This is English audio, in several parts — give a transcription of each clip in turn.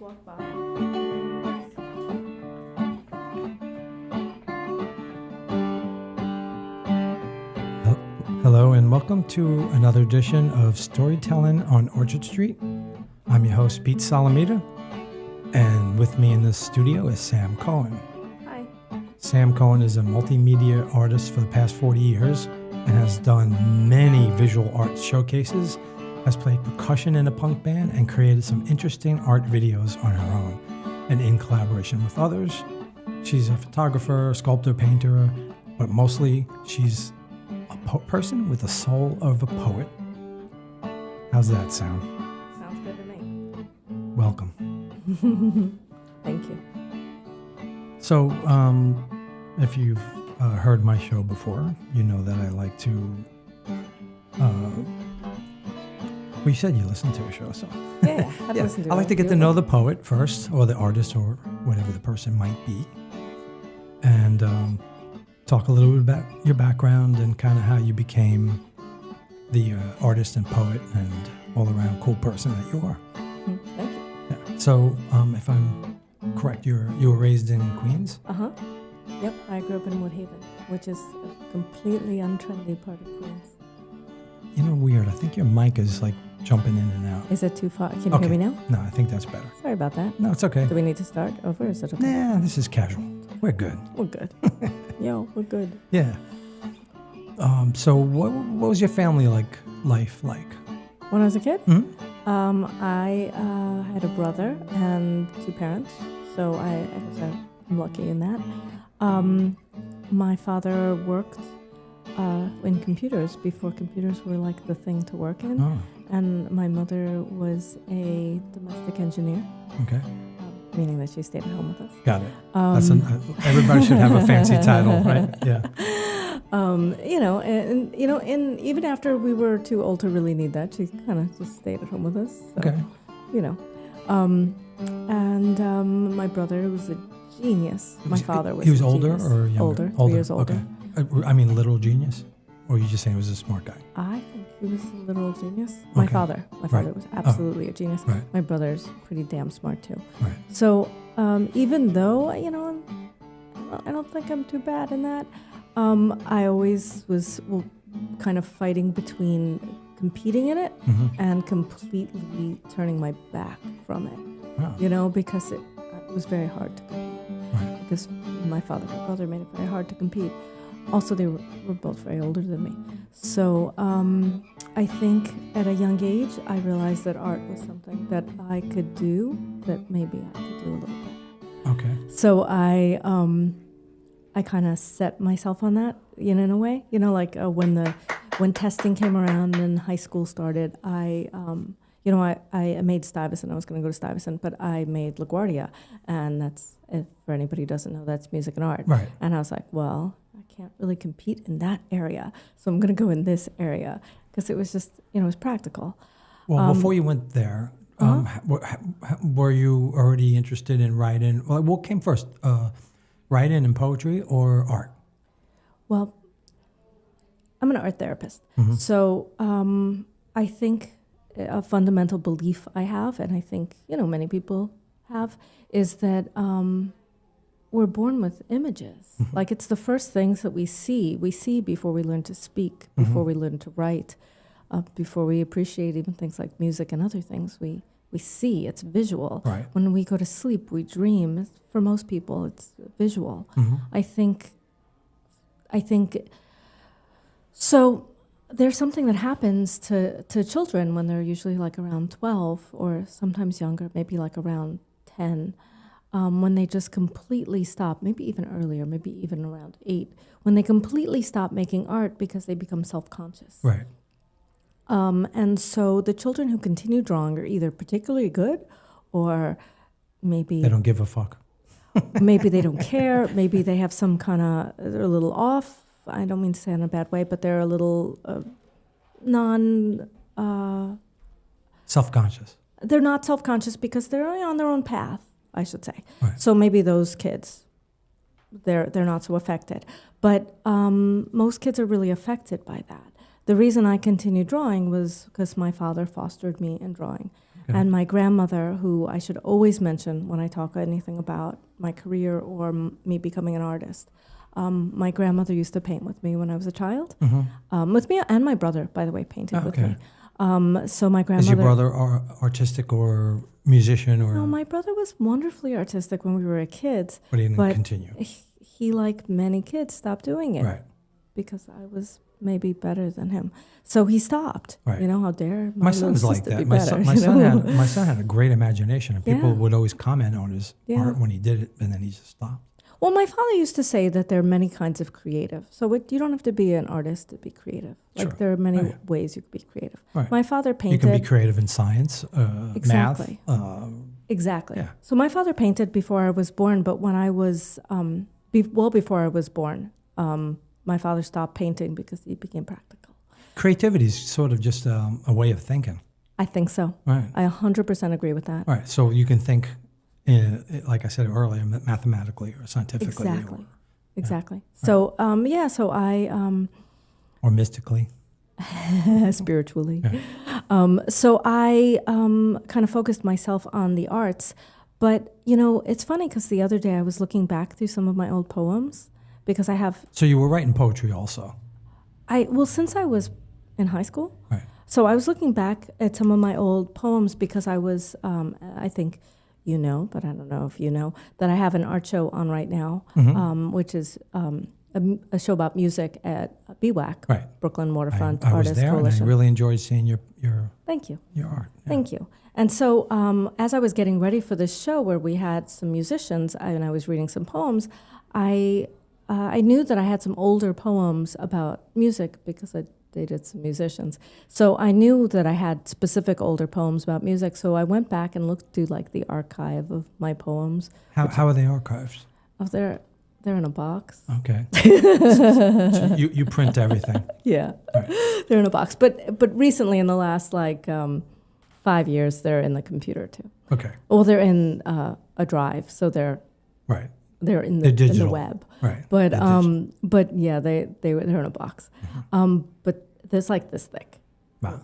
Walk by. Hello and welcome to another edition of Storytelling on Orchard Street. I'm your host, Pete Salamita, and with me in the studio is SammCohen. Hi. SammCohen is a multimedia artist for the past 40 years and has done many visual art showcases, has played percussion in a punk band, and created some interesting art videos on her own and in collaboration with others. She's a photographer, sculptor, painter, but mostly she's a person with the soul of a poet. How's that sound? Sounds good to me. Welcome. Thank you. So, if you've heard my show before, you know that I like to. Well, you said you listened to a show, so. Yeah, I'd listen to I like to get to know the poet first, or the artist, or whatever the person might be, and talk a little bit about your background and kind of how you became the artist and poet and all-around cool person that you are. Thank you. Yeah. So, if I'm correct, you were raised in Queens? Uh-huh. Yep, I grew up in Woodhaven, which is a completely untrendy part of Queens. You know, weird. I think your mic is like jumping in and out. Is it too far? Can you hear me now? No, I think that's better. Sorry about that. No, it's okay. Do we need to start over? Is it okay? Nah, this is casual. We're good. We're good. Yo, we're good. Yeah. So what was your family life like? When I was a kid, Mm-hmm. I had a brother and two parents, so I'm lucky in that. My father worked in computers before computers were like the thing to work in, and my mother was a domestic engineer, Okay. meaning that she stayed at home with us. Got it. Everybody should have a fancy title, right? Yeah. And even after we were too old to really need that, she kind of just stayed at home with us. So, Okay. My brother was a genius. My father was. He was a older genius. or younger? Older. 3 years older. Okay. I mean, literal genius, or you just saying he was a smart guy? I think he was a literal genius. My Okay. father was absolutely a genius. Right. My brother's pretty damn smart too. Right. So even though I don't think I'm too bad in that. I always was kind of fighting between competing in it Mm-hmm. and completely turning my back from it. Wow. Because it was very hard to compete. Right. Because my father and my brother made it very hard to compete. Also, they were both very older than me. So I think at a young age, I realized that art was something that I could do, that maybe I could do a little better. Okay. So I kind of set myself on that, in a way. When testing came around and high school started, I made Stuyvesant. I was going to go to Stuyvesant, but I made LaGuardia, and that's, for anybody who doesn't know, that's music and art. Right. And I was like, well, I can't really compete in that area, so I'm going to go in this area because it was just, it was practical. Well, before you went there, were you already interested in writing? Well, what came first, writing and poetry or art? Well, I'm an art therapist. Mm-hmm. So I think a fundamental belief I have, and I think, many people have, is that we're born with images. Mm-hmm. Like, it's the first things that we see. We see before we learn to speak, before we learn to write, before we appreciate even things like music and other things. We see, it's visual. Right. When we go to sleep, we dream. For most people, it's visual. Mm-hmm. I think so. There's something that happens to children when they're usually like around 12 or sometimes younger, maybe like around 10, when they just completely stop, maybe even earlier, maybe even around 8, when they completely stop making art because they become self-conscious. Right. And so the children who continue drawing are either particularly good, or maybe They don't give a fuck. maybe they don't care. Maybe they have some they're a little off. I don't mean to say in a bad way, but they're a little Self-conscious. they're not self-conscious because they're on their own path, I should say. Right. So maybe those kids, they're not so affected. But most kids are really affected by that. The reason I continued drawing was because my father fostered me in drawing. And my grandmother, who I should always mention when I talk anything about my career or me becoming an artist. My grandmother used to paint with me when I was a child. With me and my brother, by the way, painted with me. So my grandmother... Is your brother artistic or musician? Or No, my brother was wonderfully artistic when we were kids. But he didn't continue. He, like many kids, stopped doing it. Right. Because I was maybe better than him. So he stopped. Right. You know, how dare my son's like that. My son had a great imagination, and people would always comment on his art when he did it, and then he just stopped. Well, my father used to say that there are many kinds of creative. So you don't have to be an artist to be creative. Like there are many ways you can be creative. Right. My father painted. You can be creative in science, math. Exactly. Yeah. So my father painted before I was born, but when I was, before I was born, my father stopped painting because he became practical. Creativity is sort of just a way of thinking. I think so. Right. I 100% agree with that. Right. So you can think, like I said earlier, mathematically or scientifically. Exactly. So, so I... or mystically. Spiritually. Yeah. So I kind of focused myself on the arts. But, it's funny because the other day I was looking back through some of my old poems because I have... So you were writing poetry also? Since I was in high school. Right. So I was looking back at some of my old poems because I was, I think but I don't know if you know, that I have an art show on right now, which is a show about music at BWAC, Brooklyn Waterfront Artists Coalition. And I really enjoyed seeing your Thank you. Your art. Yeah. Thank you. And so as I was getting ready for this show where we had some musicians and I was reading some poems, I knew that I had some older poems about music because I dated some musicians. So I knew that I had specific older poems about music. So I went back and looked through like the archive of my poems. How are they archived? Oh, they're in a box. Okay. So you print everything. Yeah. Right. They're in a box. But recently in the last 5 years, they're in the computer too. Okay. Well, they're in a drive. So they're They're in the web, right? But yeah, they're in a box. But there's like this thick,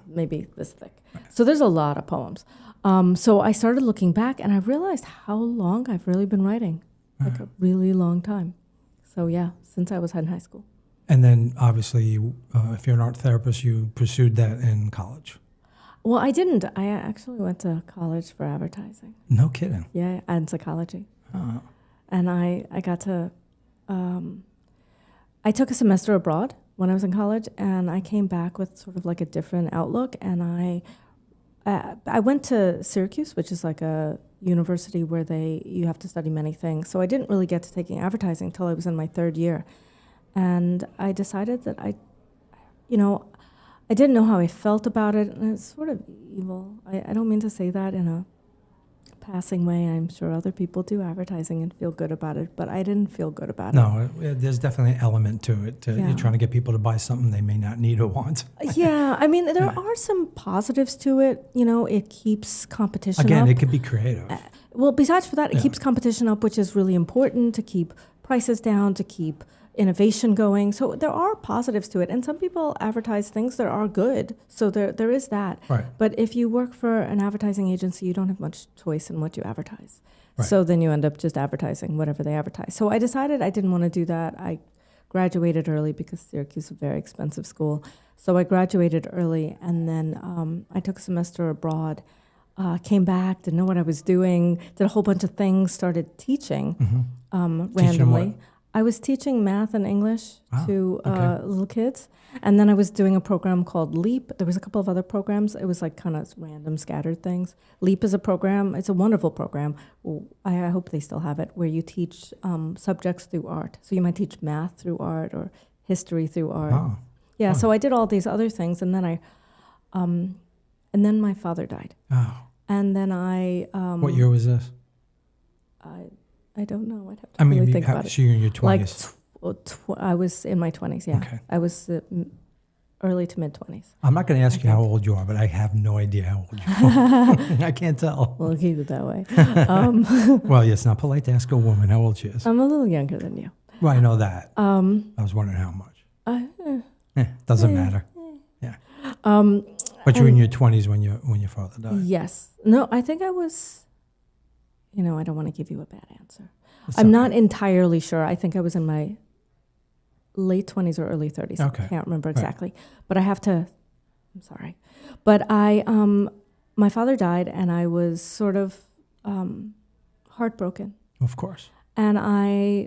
maybe this thick. Right. So there's a lot of poems. So I started looking back, and I realized how long I've really been writing, like a really long time. So yeah, since I was in high school. And then obviously, if you're an art therapist, you pursued that in college. Well, I didn't. I actually went to college for advertising. No kidding. Yeah, and psychology. And I got to, I took a semester abroad when I was in college, and I came back with sort of like a different outlook. And I went to Syracuse, which is like a university where you have to study many things. So I didn't really get to taking advertising until I was in my third year. And I decided that I didn't know how I felt about it, and it's sort of evil. I don't mean to say that in a passing way. I'm sure other people do advertising and feel good about it, but I didn't feel good about it. No, there's definitely an element to it. You're trying to get people to buy something they may not need or want. Yeah, I mean, there are some positives to it. It keeps competition up. Again, it could be creative. Well, besides for that, it keeps competition up, which is really important to keep prices down, to keep innovation going. So there are positives to it. And some people advertise things that are good. So there is that. Right. But if you work for an advertising agency, you don't have much choice in what you advertise. Right. So then you end up just advertising whatever they advertise. So I decided I didn't want to do that. I graduated early because Syracuse is a very expensive school. So I graduated early, and then I took a semester abroad, came back, didn't know what I was doing, did a whole bunch of things, started teaching randomly. I was teaching math and English to little kids. And then I was doing a program called LEAP. There was a couple of other programs. It was like kind of random scattered things. LEAP is a program. It's a wonderful program. I hope they still have it, where you teach subjects through art. So you might teach math through art or history through art. Oh. Yeah, so I did all these other things. And then and then my father died. Oh. And then what year was this? I don't know. I'd have to really think about it. So you're in your 20s? I was in my 20s, yeah. Okay. I was early to mid-20s. I'm not going to ask you how old you are, but I have no idea how old you are. I can't tell. We'll keep it that way. Well, it's not polite to ask a woman how old she is. I'm a little younger than you. Well, I know that. I was wondering how much. Doesn't matter. Yeah. But you were in your 20s when your father died. Yes. No, I think I was, I don't want to give you a bad answer. That's I'm okay. not entirely sure. I think I was in my late 20s or early 30s. Okay. I can't remember Right. exactly. But I'm sorry. But my father died, and I was sort of heartbroken. Of course. And I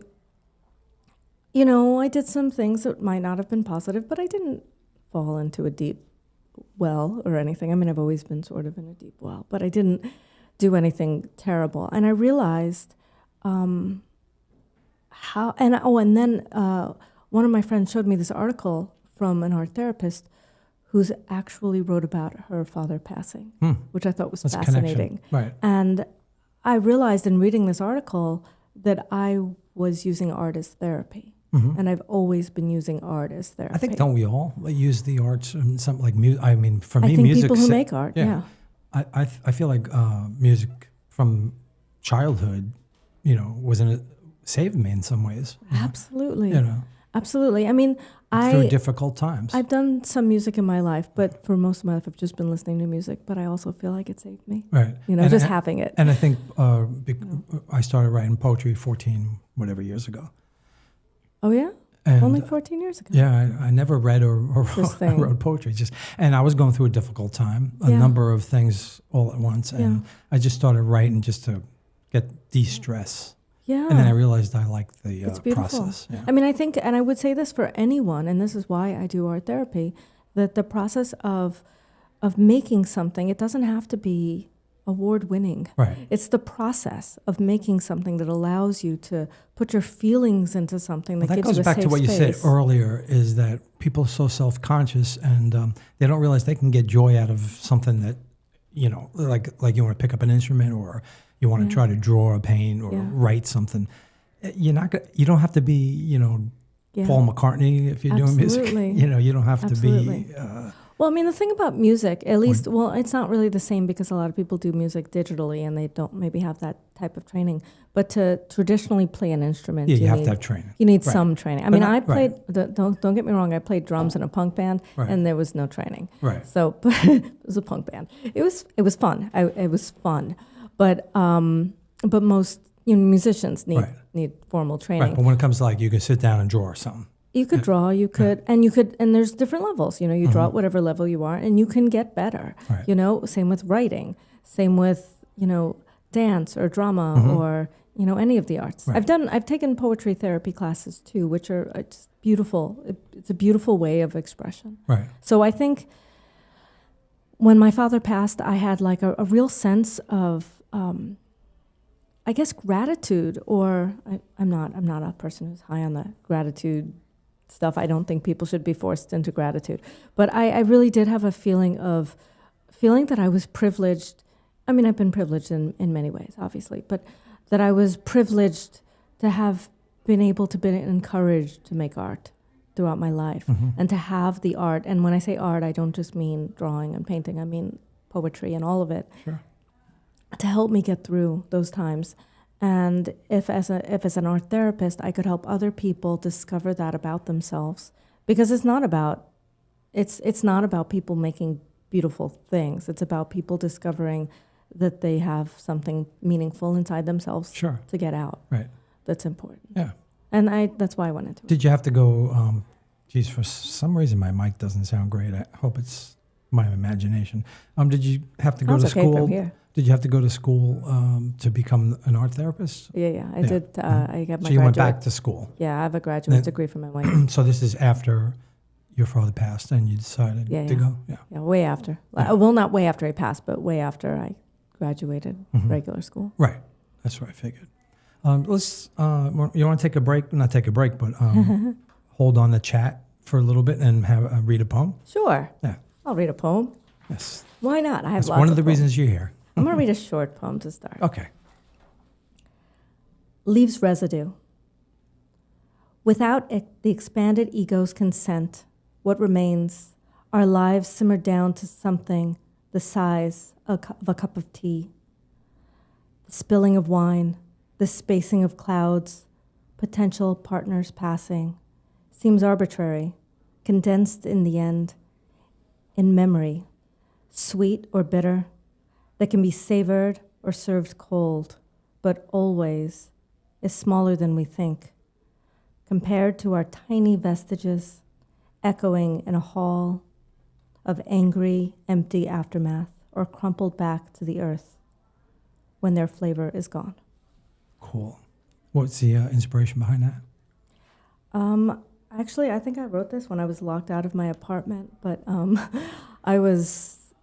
did some things that might not have been positive, but I didn't fall into a deep well or anything. I mean, I've always been sort of in a deep well, but I didn't do anything terrible. And I realized and then one of my friends showed me this article from an art therapist who's actually wrote about her father passing, which I thought was That's fascinating. Right. And I realized in reading this article that I was using art as therapy. And I've always been using art as therapy. I think, don't we all use the arts and something like music? I mean, for me, I think music. people who make art, yeah. I feel like music from childhood, saved me in some ways. Absolutely. Absolutely. I mean, through difficult times. I've done some music in my life, but for most of my life, I've just been listening to music. But I also feel like it saved me. Right. Having it. And I think I started writing poetry 14 whatever years ago. Oh yeah. And only 14 years ago. Yeah, I never read or wrote poetry. And I was going through a difficult time, a number of things all at once, and I just started writing just to get de-stress. Yeah. And then I realized I liked the it's beautiful. process. Yeah. I mean, I think, and I would say this for anyone, and this is why I do art therapy, that the process of making something, it doesn't have to be award-winning. Right. It's the process of making something that allows you to put your feelings into something that gives you a safe space. That goes back to what you said earlier, is that people are so self-conscious, and they don't realize they can get joy out of something that, like you want to pick up an instrument, or you want to try to draw or paint or write something. You don't have to be, Paul McCartney if you're doing music. You don't have to be. Well, I mean, the thing about music, at least, it's not really the same because a lot of people do music digitally and they don't maybe have that type of training. But to traditionally play an instrument, you have to have training. You need some training. I mean, I played, don't get me wrong, I played drums in a punk band and there was no training. Right. So, but it was a punk band. It was fun. It was fun. But most musicians need formal training. Right, but when it comes to you can sit down and draw or something. You could draw, and there's different levels. You draw at whatever level you are, and you can get better. Right. Same with writing, same with dance or drama or any of the arts. Right. I've taken poetry therapy classes too, which are just beautiful. It's a beautiful way of expression. Right. So I think when my father passed, I had a real sense of I guess gratitude, or I'm not a person who's high on the gratitude stuff. I don't think people should be forced into gratitude. But I really did have a feeling that I was privileged. I mean, I've been privileged in many ways, obviously, but that I was privileged to have been able to be encouraged to make art throughout my life and to have the art. And when I say art, I don't just mean drawing and painting. I mean poetry and all of it. Sure. To help me get through those times. And if as an art therapist, I could help other people discover that about themselves, because it's not about people making beautiful things. It's about people discovering that they have something meaningful inside themselves to get out. Right. That's important. Yeah. And that's why I went into it. Did you have to go, for some reason my mic doesn't sound great. I hope it's my imagination. Did you have to go to school? From here. Did you have to go to school to become an art therapist? Yeah, I did. I got my So you went back to school? Yeah, I have a graduate degree from NYU. So this is after your father passed and you decided to go? Yeah, way after. Yeah. Well, not way after he passed, but way after I graduated regular school. Right. That's what I figured. Let's. You want to take a break? Not take a break, but hold on the chat for a little bit and read a poem? Sure. Yeah. I'll read a poem. Yes. Why not? I have That's lots one of the poems. reasons you're here. I'm going to read a short poem to start. Okay. Leaves residue. Without the expanded ego's consent, what remains? Our lives simmer down to something the size of a cup of tea. The spilling of wine, the spacing of clouds, potential partners passing, seems arbitrary, condensed in the end, in memory, sweet or bitter, that can be savored or served cold, but always is smaller than we think, compared to our tiny vestiges echoing in a hall of angry, empty aftermath or crumpled back to the earth when their flavor is gone. Cool. What's the inspiration behind that? Actually, I think I wrote this when I was locked out of my apartment, but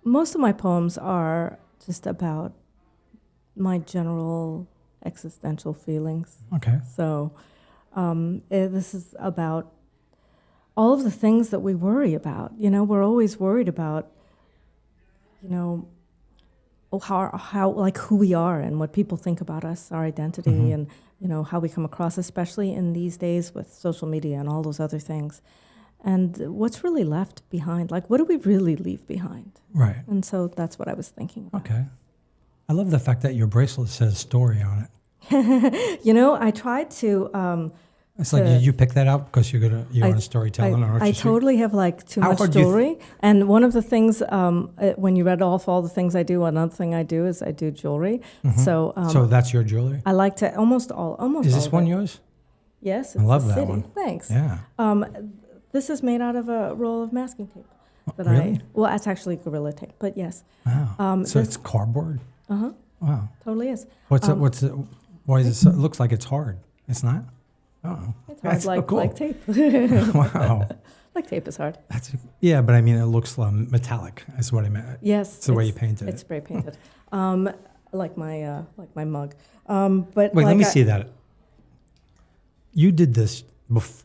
most of my poems are just about my general existential feelings. Okay. So this is about all of the things that we worry about. You know, we're always worried about, you know, how like who we are and what people think about us, our identity, and you know how we come across, especially in these days with social media and all those other things. And what's really left behind? Like, what do we really leave behind? Right. And so that's what I was thinking about. Okay. I love the fact that your bracelet says story on it. You know, I tried to. It's like you pick that out because you're on a storytelling or I totally have like too much jewelry. And one of the things, when you read off all the things I do, another thing I do is I do jewelry. So that's your jewelry? I like to almost. Is this one yours? Yes. I love that one. Thanks. Yeah. This is made out of a roll of masking tape. Really? Well, it's actually Gorilla Tape, but yes. Wow. So it's cardboard? Uh-huh. Wow. Totally is. Why is it so, it looks like it's hard. It's not? Oh. It's hard like tape. Wow. Like tape is hard. Yeah, but I mean, it looks metallic. That's what I meant. Yes. It's the way you painted it. It's spray painted. Like my mug. But wait, let me see that. You did this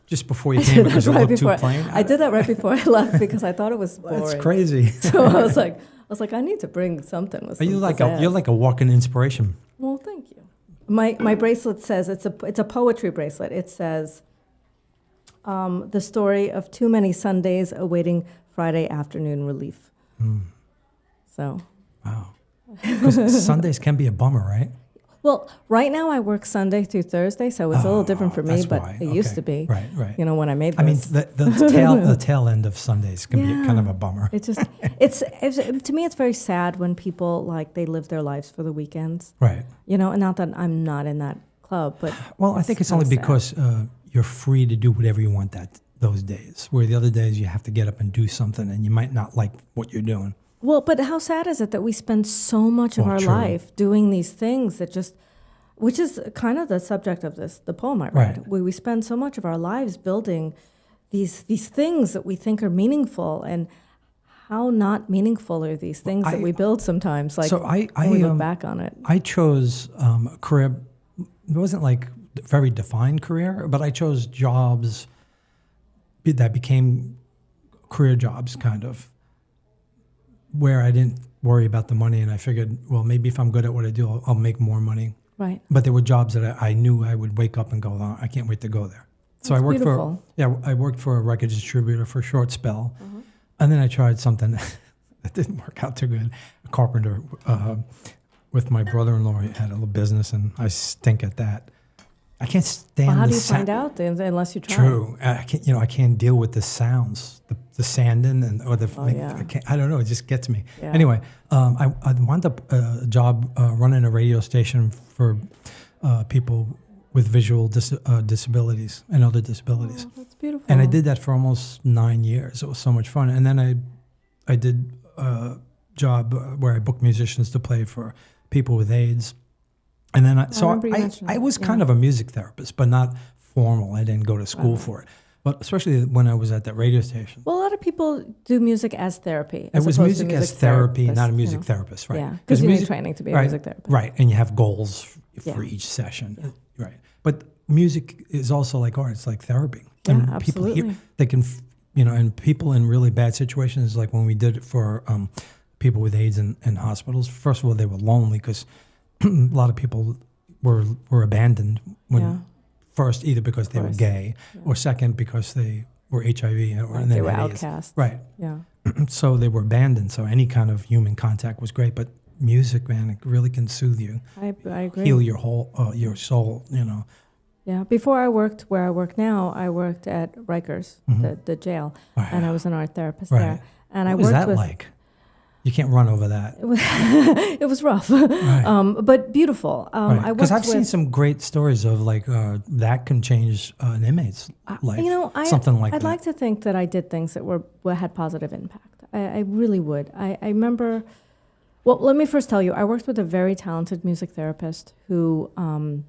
just before you came because it looked too plain? I did that right before I left because I thought it was boring. That's crazy. So I was like, I need to bring something with. You're like a walking inspiration. Well, thank you. My bracelet says it's a poetry bracelet. It says, the story of too many Sundays awaiting Friday afternoon relief. So. Wow. Because Sundays can be a bummer, right? Well, right now I work Sunday through Thursday, so it's a little different for me, but it used to be. Right. You know, when I made this. I mean, the tail end of Sundays can be kind of a bummer. It's just, it's to me, it's very sad when people, like, they live their lives for the weekends. Right. You know, and not that I'm not in that club, but. Well, I think it's only because you're free to do whatever you want those days, where the other days you have to get up and do something and you might not like what you're doing. Well, but how sad is it that we spend so much of our life doing these things that just, which is kind of the subject of the poem I read. Right. We spend so much of our lives building these things that we think are meaningful, and how not meaningful are these things that we build sometimes? Like, so I when we look back on it. I chose a career. It wasn't like a very defined career, but I chose jobs that became career jobs, kind of, where I didn't worry about the money, and I figured, well, maybe if I'm good at what I do, I'll make more money. Right. But there were jobs that I knew I would wake up and go, oh, I can't wait to go there. So I worked for a record distributor for a short spell, and then I tried something that didn't work out too good. A carpenter with my brother-in-law. He had a little business, and I stink at that. I can't stand. Well, how do you find out unless you try? True. I can't deal with the sounds, the sanding or the. I don't know. It just gets me. Yeah. Anyway, I wound up a job running a radio station for people with visual disabilities and other disabilities. Oh, that's beautiful. And I did that for almost 9 years. It was so much fun. And then I did a job where I booked musicians to play for people with AIDS. And then I was kind of a music therapist, but not formal. I didn't go to school for it. But especially when I was at that radio station. Well, a lot of people do music as therapy. It was music as therapy, not a music therapist, right? Yeah, because you need training to be a music therapist. Right, and you have goals for each session. Right. But music is also like art. It's like therapy. Yeah, and absolutely. People they can, and people in really bad situations, like when we did it for people with AIDS in hospitals, first of all, they were lonely because a lot of people were abandoned first, either because they were gay, or second, because they were HIV or they were outcasts. Right. Yeah. So they were abandoned. So any kind of human contact was great, but music, man, it really can soothe you. I agree. Heal your your soul, Yeah. Before I worked where I work now, I worked at Rikers, the jail, and I was an art therapist there. And what was that like? You can't run over that. It was rough, Right. but beautiful. Right. Because I've seen some great stories of like that can change an inmate's life. Something like I'd that. like to think that I did things that had positive impact. I really would. I remember. Well, let me first tell you, I worked with a very talented music therapist who, and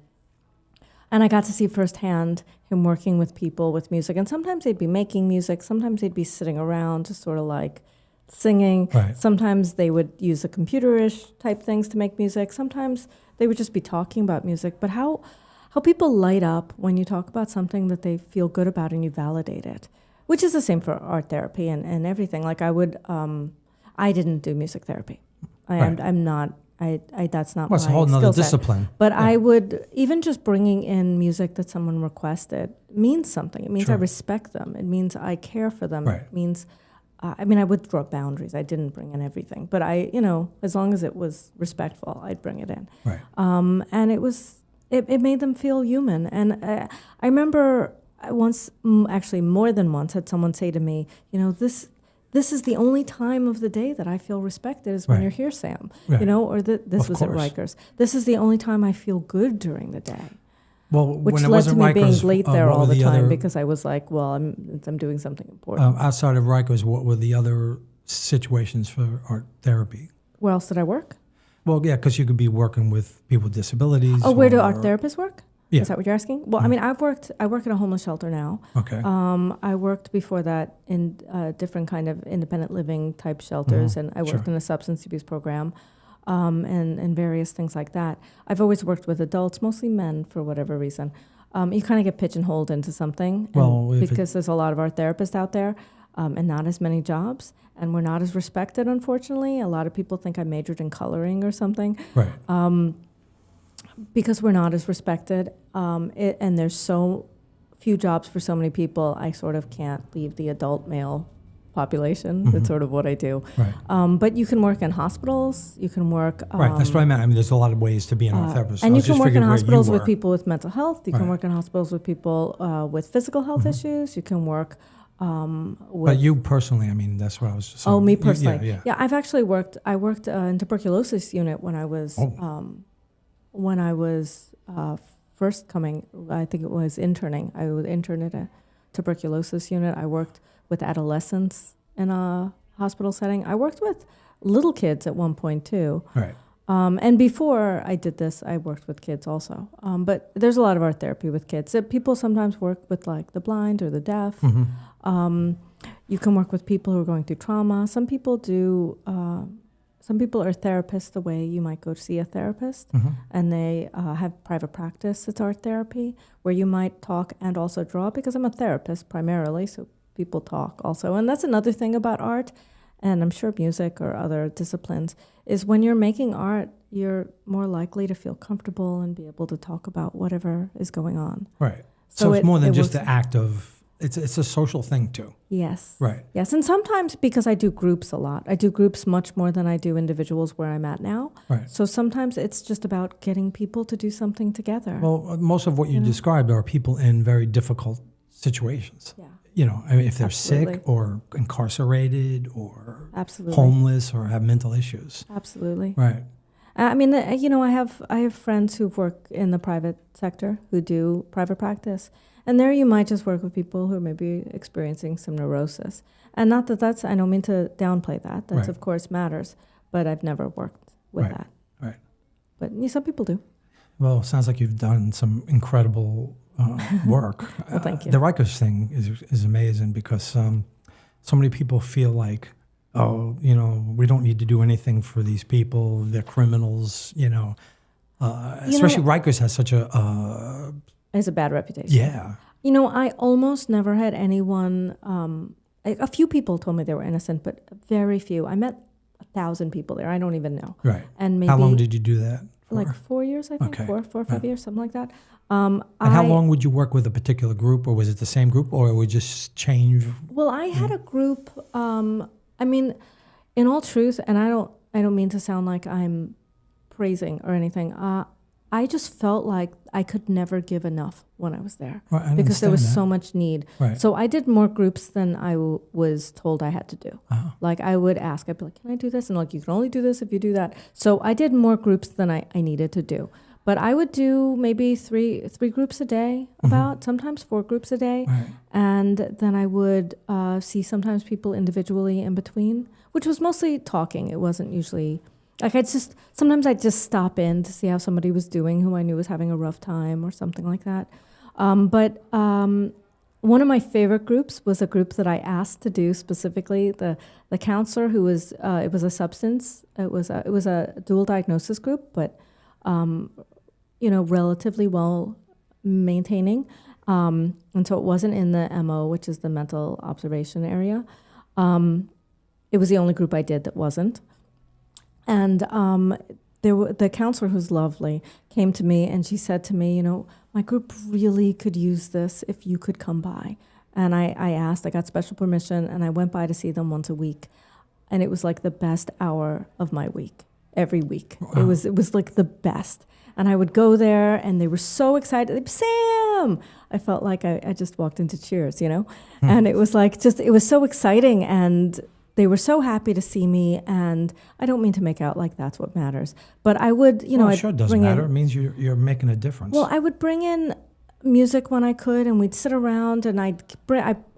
I got to see firsthand him working with people with music. And sometimes they'd be making music, sometimes they'd be sitting around just sort of like singing. Right. Sometimes they would use the computerish type things to make music. Sometimes they would just be talking about music. But how people light up when you talk about something that they feel good about and you validate it, which is the same for art therapy and everything. Like I didn't do music therapy. I'm not. That's not my it's a whole nother skill set. discipline. But I would, even just bringing in music that someone requested means something. It means I respect them. It means I care for them. Right. It means, I would draw boundaries. I didn't bring in everything. But as long as it was respectful, I'd bring it in. Right. And it made them feel human. And I remember once, actually more than once, had someone say to me, this is the only time of the day that I feel respected is when you're here, Sam. Right. Or this was at Rikers. This is the only time I feel good during the day. Well, which when it led wasn't to me being Rikers, late there all the time other, because I was like, well, I'm doing something important. Outside of Rikers, what were the other situations for art therapy? Where else did I work? Well, yeah, because you could be working with people with disabilities. Oh, where do art therapists work? Yeah. Is that what you're asking? Well, I mean, I work at a homeless shelter now. Okay. I worked before that in different kind of independent living type shelters, and I worked in a substance abuse program, and various things like that. I've always worked with adults, mostly men for whatever reason. You kind of get pigeonholed into something, because there's a lot of art therapists out there, and not as many jobs, and we're not as respected, unfortunately. A lot of people think I majored in coloring or something. Right. Because we're not as respected, and there's so few jobs for so many people, I sort of can't leave the adult male population. That's sort of what I do. Right. But you can work in hospitals. You can work. Right. That's what I meant. I mean, there's a lot of ways to be an art therapist. And you can work in hospitals with people with mental health. You can Right. work in hospitals with people with physical health issues. You can work. But you personally, I mean, that's what I was just saying. Oh, me personally. Yeah. I've actually worked. I worked in tuberculosis unit when I was. First coming, I think it was interning. I would intern at a tuberculosis unit. I worked with adolescents in a hospital setting. I worked with little kids at one point too. Right. And before I did this, I worked with kids also. But there's a lot of art therapy with kids. People sometimes work with like the blind or the deaf. You can work with people who are going through trauma. Some people do. Some people are therapists the way you might go to see a therapist, and they have private practice. It's art therapy, where you might talk and also draw, because I'm a therapist primarily, so people talk also. And that's another thing about art, and I'm sure music or other disciplines, is when you're making art, you're more likely to feel comfortable and be able to talk about whatever is going on. Right. So it's more than just the act of, it's a social thing too. Yes. Right. Yes, and sometimes because I do groups a lot. I do groups much more than I do individuals where I'm at now. Right. So sometimes it's just about getting people to do something together. Well, most of what you described are people in very difficult situations. Yeah. I mean, if they're sick or incarcerated or Absolutely. homeless or have mental issues. Absolutely. Right. I mean, I have friends who work in the private sector who do private practice. And there you might just work with people who may be experiencing some neurosis. And not that I don't mean to downplay that. That's, of course, matters. But I've never worked with that. Right. But some people do. Well, it sounds like you've done some incredible work. Well, thank you. The Rikers thing is amazing because so many people feel like, we don't need to do anything for these people. They're criminals, especially Rikers has such a... It's a bad reputation. Yeah. I almost never had anyone, a few people told me they were innocent, but very few. I met 1,000 people there. I don't even know. Right. And maybe, how long did you do that for? Like 4 years, I think. Okay. 4 or 5 years, something like that. And how long would you work with a particular group, or was it the same group, or it would just change? Well, I had a group, in all truth, and I don't mean to sound like I'm praising or anything, I just felt like I could never give enough when I was there Right, I because there was understand so much need. Right. So I did more groups than I was told I had to do. Uh-huh. Like I would ask, I'd be like, can I do this? And like, you can only do this if you do that. So I did more groups than I needed to do. But I would do maybe three groups a day, sometimes 4 groups a day. Right. And then I would see sometimes people individually in between, which was mostly talking. It wasn't usually... Like sometimes I'd just stop in to see how somebody was doing who I knew was having a rough time or something like that. But one of my favorite groups was a group that I asked to do specifically. The counselor who was it was a dual diagnosis group, but relatively well maintaining, and so it wasn't in the MO, which is the mental observation area. It was the only group I did that wasn't. And the counselor, who's lovely, came to me and she said to me, my group really could use this if you could come by. And I asked, I got special permission, and I went by to see them once a week. And it was like the best hour of my week, every week. Wow. It was like the best. And I would go there and they were so excited. Sam! I felt like I just walked into Cheers, And it was like it was so exciting, and they were so happy to see me, and I don't mean to make out like that's what matters, but I would, Well, sure, it doesn't matter. It means you're making a difference. Well, I would bring in music when I could, and we'd sit around, and I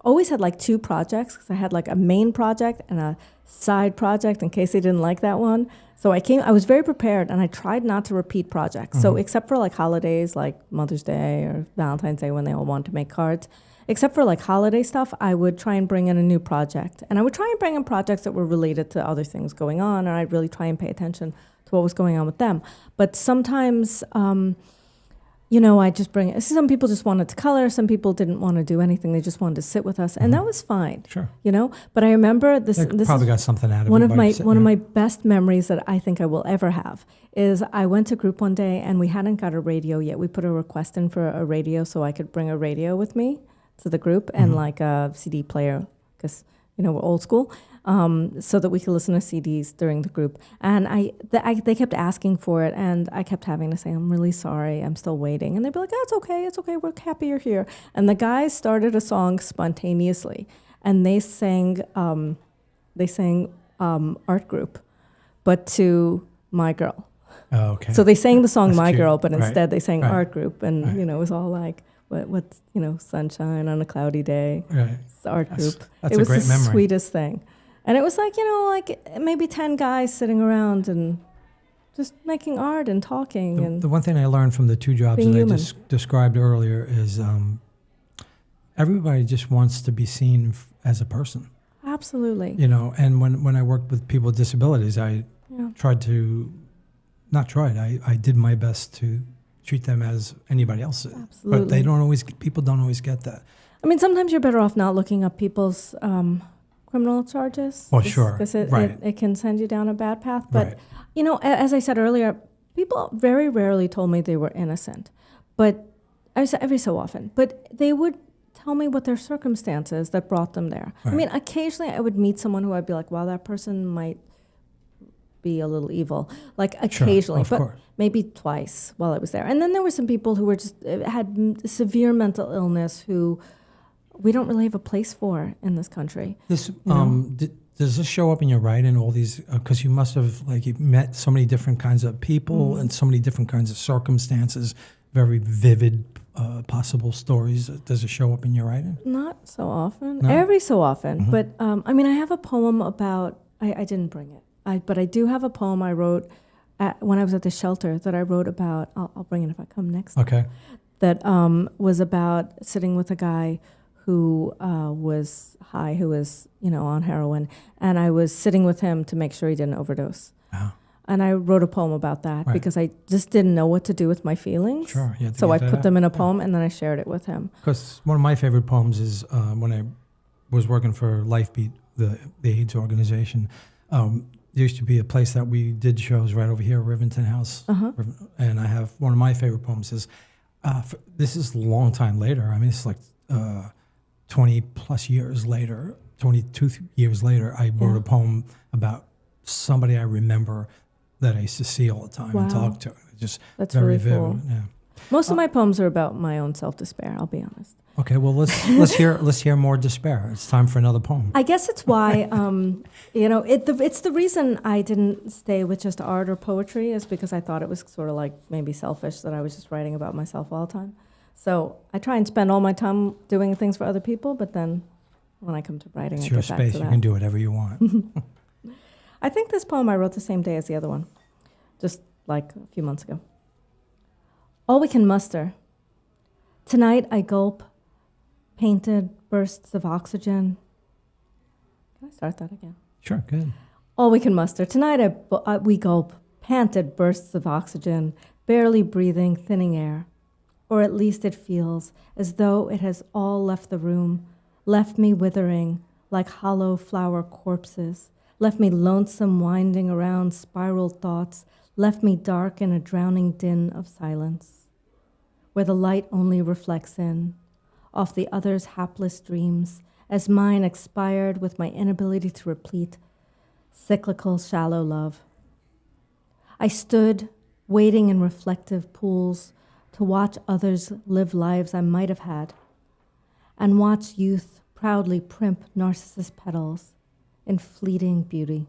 always had like 2 projects, because I had like a main project and a side project in case they didn't like that one. So I was very prepared, and I tried not to repeat projects. So except for like holidays, like Mother's Day or Valentine's Day, when they all want to make cards, except for like holiday stuff, I would try and bring in a new project. And I would try and bring in projects that were related to other things going on, and I'd really try and pay attention to what was going on with them. But sometimes, I just bring... Some people just wanted to color. Some people didn't want to do anything. They just wanted to sit with us. And that was fine. Sure. But I remember this probably got something out of one it. One of my best memories that I think I will ever have is I went to group one day, and we hadn't got a radio yet. We put a request in for a radio so I could bring a radio with me to the group, and like a CD player, because we're old school, so that we could listen to CDs during the group. And they kept asking for it, and I kept having to say, I'm really sorry, I'm still waiting. And they'd be like, it's okay, we're happy you're here. And the guys started a song spontaneously, and they sang Art Group, but to My Girl. Oh, okay. So they sang the song That's My cute. Girl, but Right. instead they sang Right. Art Group, and Right. it was all like, what's sunshine on a cloudy day. Right. It's the Art Group. That's it a was great the memory. sweetest thing. And it was like, like maybe 10 guys sitting around and just making art and talking. The one thing I learned from the 2 jobs being that human. I just described earlier is everybody just wants to be seen as a person. Absolutely. And when I worked with people with disabilities, I did my best to treat them as anybody else. Absolutely. But people don't always get that. I mean, sometimes you're better off not looking up people's criminal charges. Oh, sure. Because Right. it can send you down a bad path. But, Right. As I said earlier, people very rarely told me they were innocent. But I said every so often. But they would tell me what their circumstances that brought them there. Right. I mean, occasionally I would meet someone who I'd be like, wow, that person might be a little evil. Like occasionally, Sure, of but course. maybe twice while I was there. And then there were some people who were just had severe mental illness who we don't really have a place for in this country. Does this show up in your writing? All these, because you must have you've met so many different kinds of people and so many different kinds of circumstances, very vivid possible stories. Does it show up in your writing? Not so often, No? every so often. But I mean, I have a poem about. I didn't bring it, but I do have a poem I wrote when I was at the shelter that I wrote about. I'll bring it if I come next. Okay. That was about sitting with a guy who was high, who was, on heroin. And I was sitting with him to make sure he didn't overdose. Wow. And I wrote a poem about that Right. because I just didn't know what to do with my feelings. Sure. You had to So get I that put out. them in a Yeah. poem, and then I shared it with him. Because one of my favorite poems is when I was working for Lifebeat, the AIDS organization. There used to be a place that we did shows right over here, Rivington House. And I have one of my favorite poems is, this is a long time later. I mean, it's like 20 plus years later, 22 years later, I wrote a poem about somebody I remember that I used to see all the time and Wow. talk to. Just That's very really vivid. cool. Yeah. Most of my poems are about my own self-despair, I'll be honest. Okay, well let's hear more despair. It's time for another poem. I guess it's why, it's the reason I didn't stay with just art or poetry is because I thought it was sort of like maybe selfish that I was just writing about myself all the time. So I try and spend all my time doing things for other people, but then when I come to writing, It's I your get back space. to You that. can do whatever you want. I think this poem I wrote the same day as the other one, just like a few months ago. All we can muster. Tonight I gulp, painted bursts of oxygen. Can I start that again? Sure, good. All we can muster. Tonight we gulp, panted bursts of oxygen, barely breathing, thinning air. Or at least it feels as though it has all left the room, left me withering like hollow flower corpses, left me lonesome winding around spiral thoughts, left me dark in a drowning din of silence, where the light only reflects in, off the other's hapless dreams, as mine expired with my inability to replete cyclical shallow love. I stood, waiting in reflective pools, to watch others live lives I might have had, and watch youth proudly primp narcissus petals in fleeting beauty,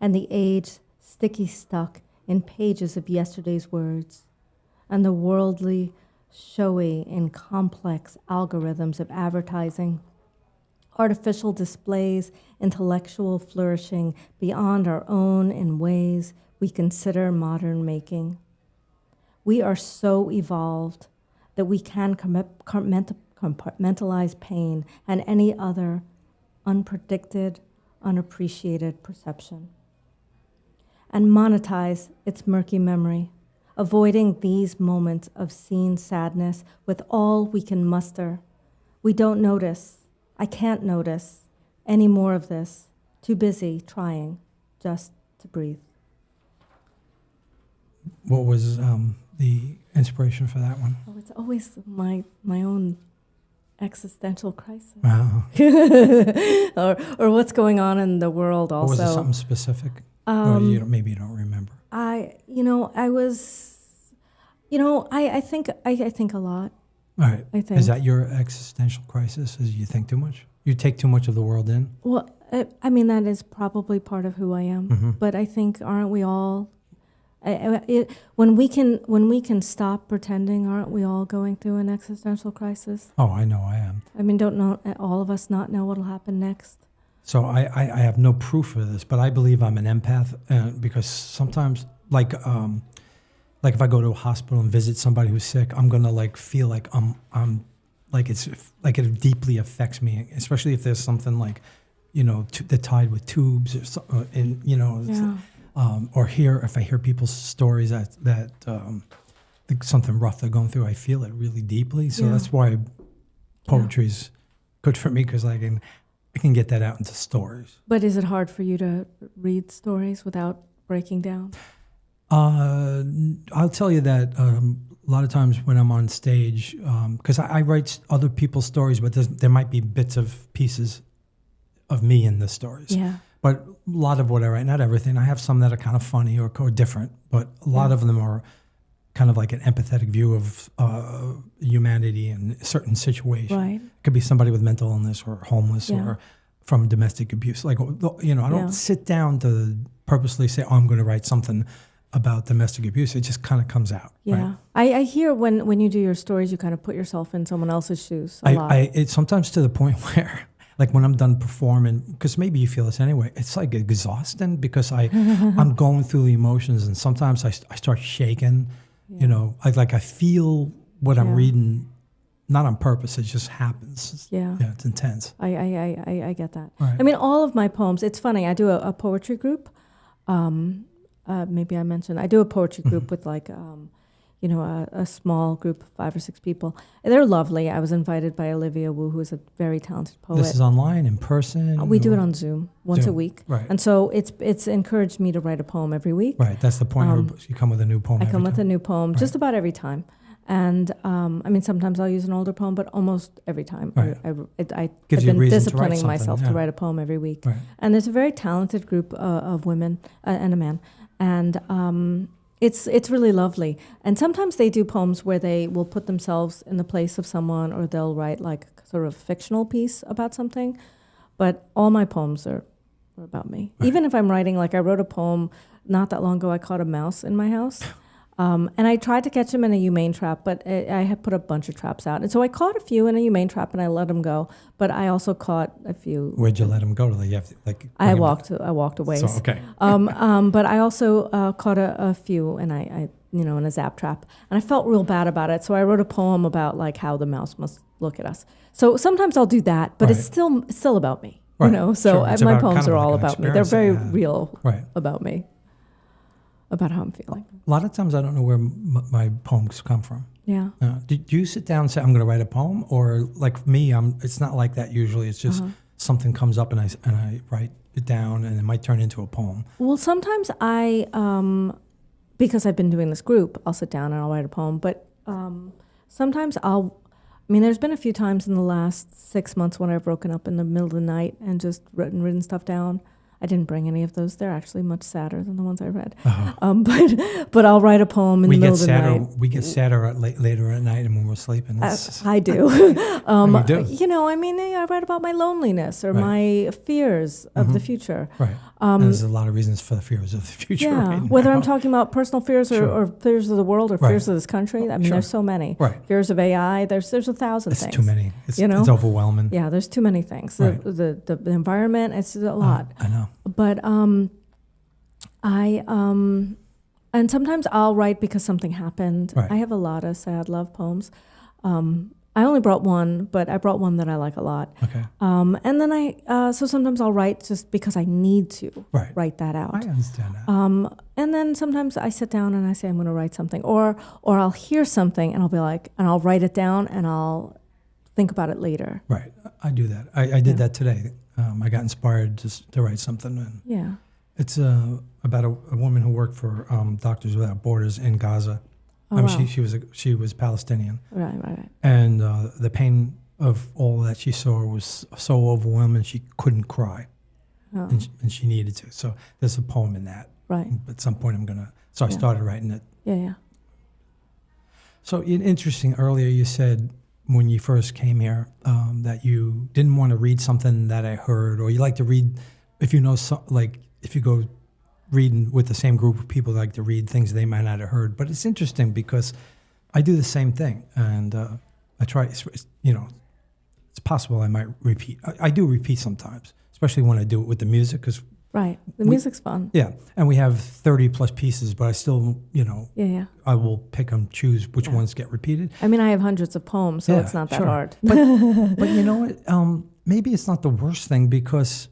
and the age sticky stuck in pages of yesterday's words, and the worldly showy in complex algorithms of advertising, artificial displays, intellectual flourishing beyond our own in ways we consider modern making. We are so evolved that we can compartmentalize pain and any other unpredicted, unappreciated perception, and monetize its murky memory, avoiding these moments of seen sadness with all we can muster. We don't notice. I can't notice any more of this. Too busy trying just to breathe. What was the inspiration for that one? Oh, it's always my own existential crisis. Wow. or what's going on in the world also. Was it something specific? Or maybe you don't remember. I think a lot. All right. I think. Is that your existential crisis? Is you think too much? You take too much of the world in? Well, that is probably part of who I am. Mm-hmm. But I think, aren't we all? When we can stop pretending, aren't we all going through an existential crisis? Oh, I know I am. Don't all of us not know what'll happen next? So I have no proof of this, but I believe I'm an empath because sometimes, like if I go to a hospital and visit somebody who's sick, I'm gonna feel like I'm like it's like it deeply affects me, especially if there's something like, they're tied with tubes or something, Yeah. Or if I hear people's stories that something rough they're going through, I feel it really deeply. So that's why poetry's good for me, because I can get that out into stories. But is it hard for you to read stories without breaking down? I'll tell you that a lot of times when I'm on stage, because I write other people's stories, but there might be bits of pieces of me in the stories. Yeah. But a lot of what I write, not everything. I have some that are kind of funny or different, but a lot of them are kind of like an empathetic view of humanity in a certain situation. Right. It could be somebody with mental illness or homeless or from domestic abuse. I don't sit down to purposely say, I'm going to write something about domestic abuse. It just kind of comes out. Yeah. Right? I hear when you do your stories, you kind of put yourself in someone else's shoes a lot. It's sometimes to the point where, like when I'm done performing, because maybe you feel this anyway, it's like exhausting because I'm going through the emotions, and sometimes I start shaking. I feel what I'm reading, not on purpose. It just happens. Yeah, it's intense. I get that. Right. All of my poems. It's funny. I do a poetry group. Maybe I mentioned I do a poetry group with a small group of 5 or 6 people. They're lovely. I was invited by Olivia Wu, who is a very talented poet. This is online, in person? We do it on Zoom once a week. Right. And so it's encouraged me to write a poem every week. Right. That's the point. You come with a new poem I every come with time. a new poem just about every time. And sometimes I'll use an older poem, but almost every time. Right. I've Gives you been reason to disciplining write myself something, to write a poem every week. Right. And there's a very talented group of women and a man. And It's really lovely. And sometimes they do poems where they will put themselves in the place of someone, or they'll write like sort of a fictional piece about something. But all my poems are about me. Right. Even if I'm writing, like I wrote a poem not that long ago, I caught a mouse in my house. And I tried to catch him in a humane trap, but I had put a bunch of traps out. And so I caught a few in a humane trap and I let them go. But I also caught a few. Where'd you let him go? You have to, I walked away. So, okay. But I also caught a few and I in a zap trap. And I felt real bad about it. So I wrote a poem about like how the mouse must look at us. So sometimes I'll do that, but it's still about me. Right. So Sure. my poems are all about me. They're very real right. about me, about how I'm feeling. A lot of times I don't know where my poems come from. Yeah. Do you sit down and say, I'm going to write a poem? Or like me, it's not like that usually. It's just something comes up and I write it down and it might turn into a poem. Well, sometimes because I've been doing this group, I'll sit down and I'll write a poem. But sometimes there's been a few times in the last 6 months when I've woken up in the middle of the night and just written stuff down. I didn't bring any of those. They're actually much sadder than the ones I read. But I'll write a poem in the middle of the night. We get sadder later at night and when we're sleeping. I do. You do. I write about my loneliness or my fears of the future. Right. There's a lot of reasons for the fears of the future. Yeah, right now. whether I'm talking about personal fears or fears of the world or fears of this country. There's so many. Right. Fears of AI. There's 1,000 things. It's too many. It's overwhelming. Yeah, there's too many things. Right. The environment, it's a lot. I know. But and sometimes I'll write because something happened. Right. I have a lot of sad love poems. I only brought one, but I brought one that I like a lot. Okay. And then so sometimes I'll write just because I need to write that out. I understand that. And then sometimes I sit down and I say I'm going to write something, or I'll hear something and I'll be like, and I'll write it down and I'll think about it later. Right. I do that. I did that today. I got inspired to write something. And it's about a woman who worked for Doctors Without Borders in Gaza. Oh, wow. She was Palestinian. Right. And the pain of all that she saw was so overwhelming she couldn't cry. Oh. And she needed to. So there's a poem in that. Right. At some point I started writing it. Yeah. So interesting, earlier you said when you first came here that you didn't want to read something that I heard, or you like to read, if you go reading with the same group of people, like to read things they might not have heard. But it's interesting because I do the same thing, and I try. It's possible I might repeat. I do repeat sometimes, especially when I do it with the music, because the music's fun. Yeah, and we have 30 plus pieces, but I still, I will pick and choose which ones get repeated. I have hundreds of poems, so it's not that hard. But you know what? Maybe it's not the worst thing because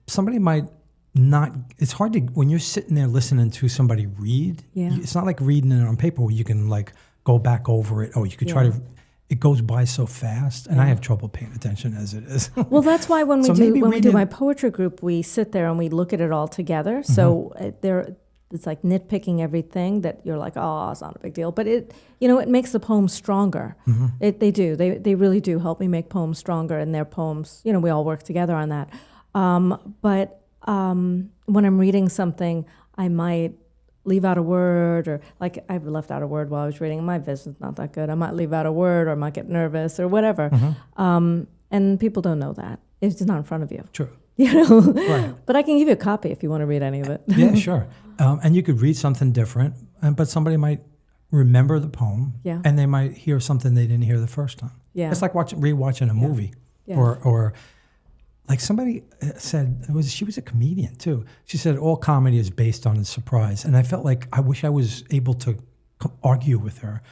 somebody might not. It's hard to when you're sitting there listening to somebody read. Yeah. It's not like reading it on paper where you can like go back over it. Oh, you could try to. It goes by so fast, and I have trouble paying attention as it is. Well, that's why when we do my poetry group, we sit there and we look at it all together. Mm-hmm. So it's like nitpicking everything that you're like, oh, it's not a big deal. But it makes the poems stronger. Mm-hmm. They do. They really do help me make poems stronger, and their poems, we all work together on that. But when I'm reading something, I might leave out a word, or like I've left out a word while I was reading. My vision's not that good. I might leave out a word, or I might get nervous, or whatever. Mm-hmm. And people don't know that. It's just not in front of you. True. Right. But I can give you a copy if you want to read any of it. Yeah, sure. And you could read something different, but somebody might remember the poem, and they might hear something they didn't hear the first time. Yeah. It's like rewatching a movie, or like somebody said, she was a comedian too. She said all comedy is based on a surprise, and I felt like I wish I was able to argue with her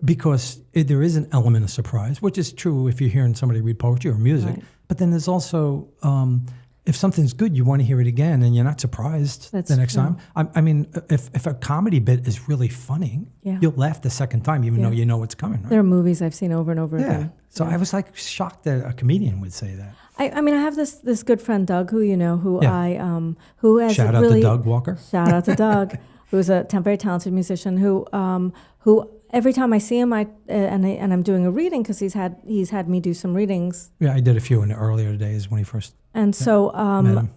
because there is an element of surprise, which is true if you're hearing somebody read poetry or music. Right. But then there's also if something's good, you want to hear it again, and you're not surprised the next time. I mean, if a comedy bit is really funny, you'll laugh the second time, even though you know what's coming. Right? There are movies I've seen over and over again. So I was like shocked that a comedian would say that. I mean, I have this good friend Doug, who who has shout out to Doug Walker. Shout out to Doug, who's a very talented musician. Who every time I see him, and I'm doing a reading because he's had me do some readings. Yeah, I did a few in the earlier days when he first. And so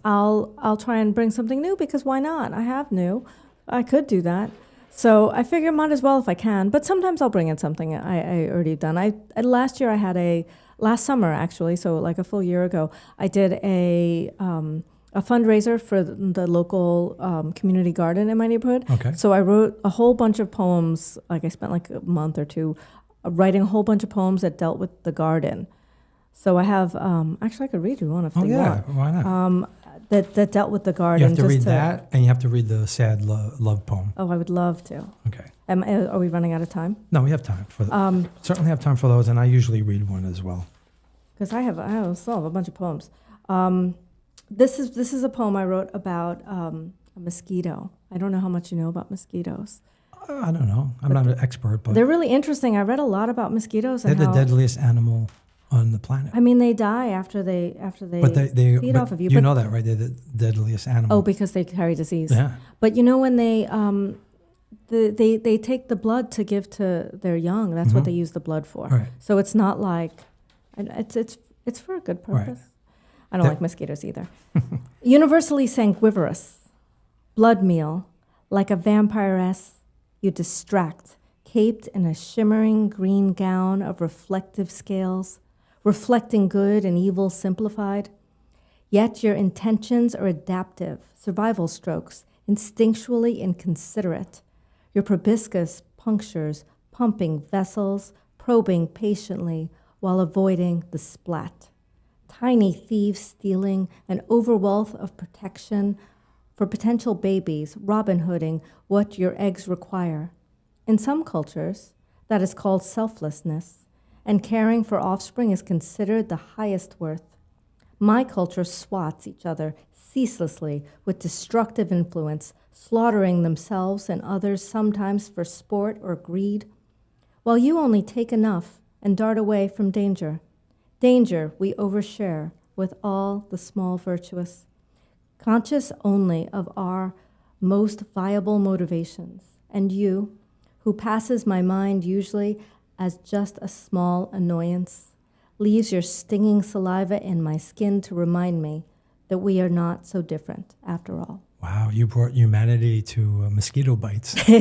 I'll try and bring something new because why not? I have new. I could do that. So I figure might as well if I can. But sometimes I'll bring in something I already done. Last year I had last summer actually, so like a full year ago, I did a fundraiser for the local community garden in my neighborhood. Okay. So I wrote a whole bunch of poems. Like I spent like a month or two writing a whole bunch of poems that dealt with the garden. So I have actually I could read you one if Oh you yeah, want. why not? That dealt with the garden. You have to just read that, and you have to read the sad love poem. Oh, I would love to. Okay. Are we running out of time? No, we have time for certainly have time for those, and I usually read one as well. Because I still have a bunch of poems. This is a poem I wrote about a mosquito. I don't know how much you know about mosquitoes. I don't know. I'm not an expert, but they're really interesting. I read a lot about mosquitoes. They're And the how, deadliest animal on the planet. I mean, they die after they But they feed off of you. You but, know that, right? They're the deadliest animal. Oh, because they carry disease. Yeah. But you know when they take the blood to give to their young. That's what they use the blood for. Right. So it's not like it's for a good purpose. Right. I don't like mosquitoes either. Universally sanguivorous, blood meal, like a vampiress, you distract, caped in a shimmering green gown of reflective scales, reflecting good and evil simplified. Yet your intentions are adaptive, survival strokes, instinctually inconsiderate. Your proboscis punctures, pumping vessels, probing patiently while avoiding the splat. Tiny thieves stealing an overwealth of protection for potential babies, Robin Hooding what your eggs require. In some cultures, that is called selflessness, and caring for offspring is considered the highest worth. My culture swats each other ceaselessly with destructive influence, slaughtering themselves and others sometimes for sport or greed, while you only take enough and dart away from danger. Danger we overshare with all the small virtuous, conscious only of our most viable motivations, and you, who passes my mind usually as just a small annoyance, leaves your stinging saliva in my skin to remind me that we are not so different after all. Wow, you brought humanity to mosquito bites. I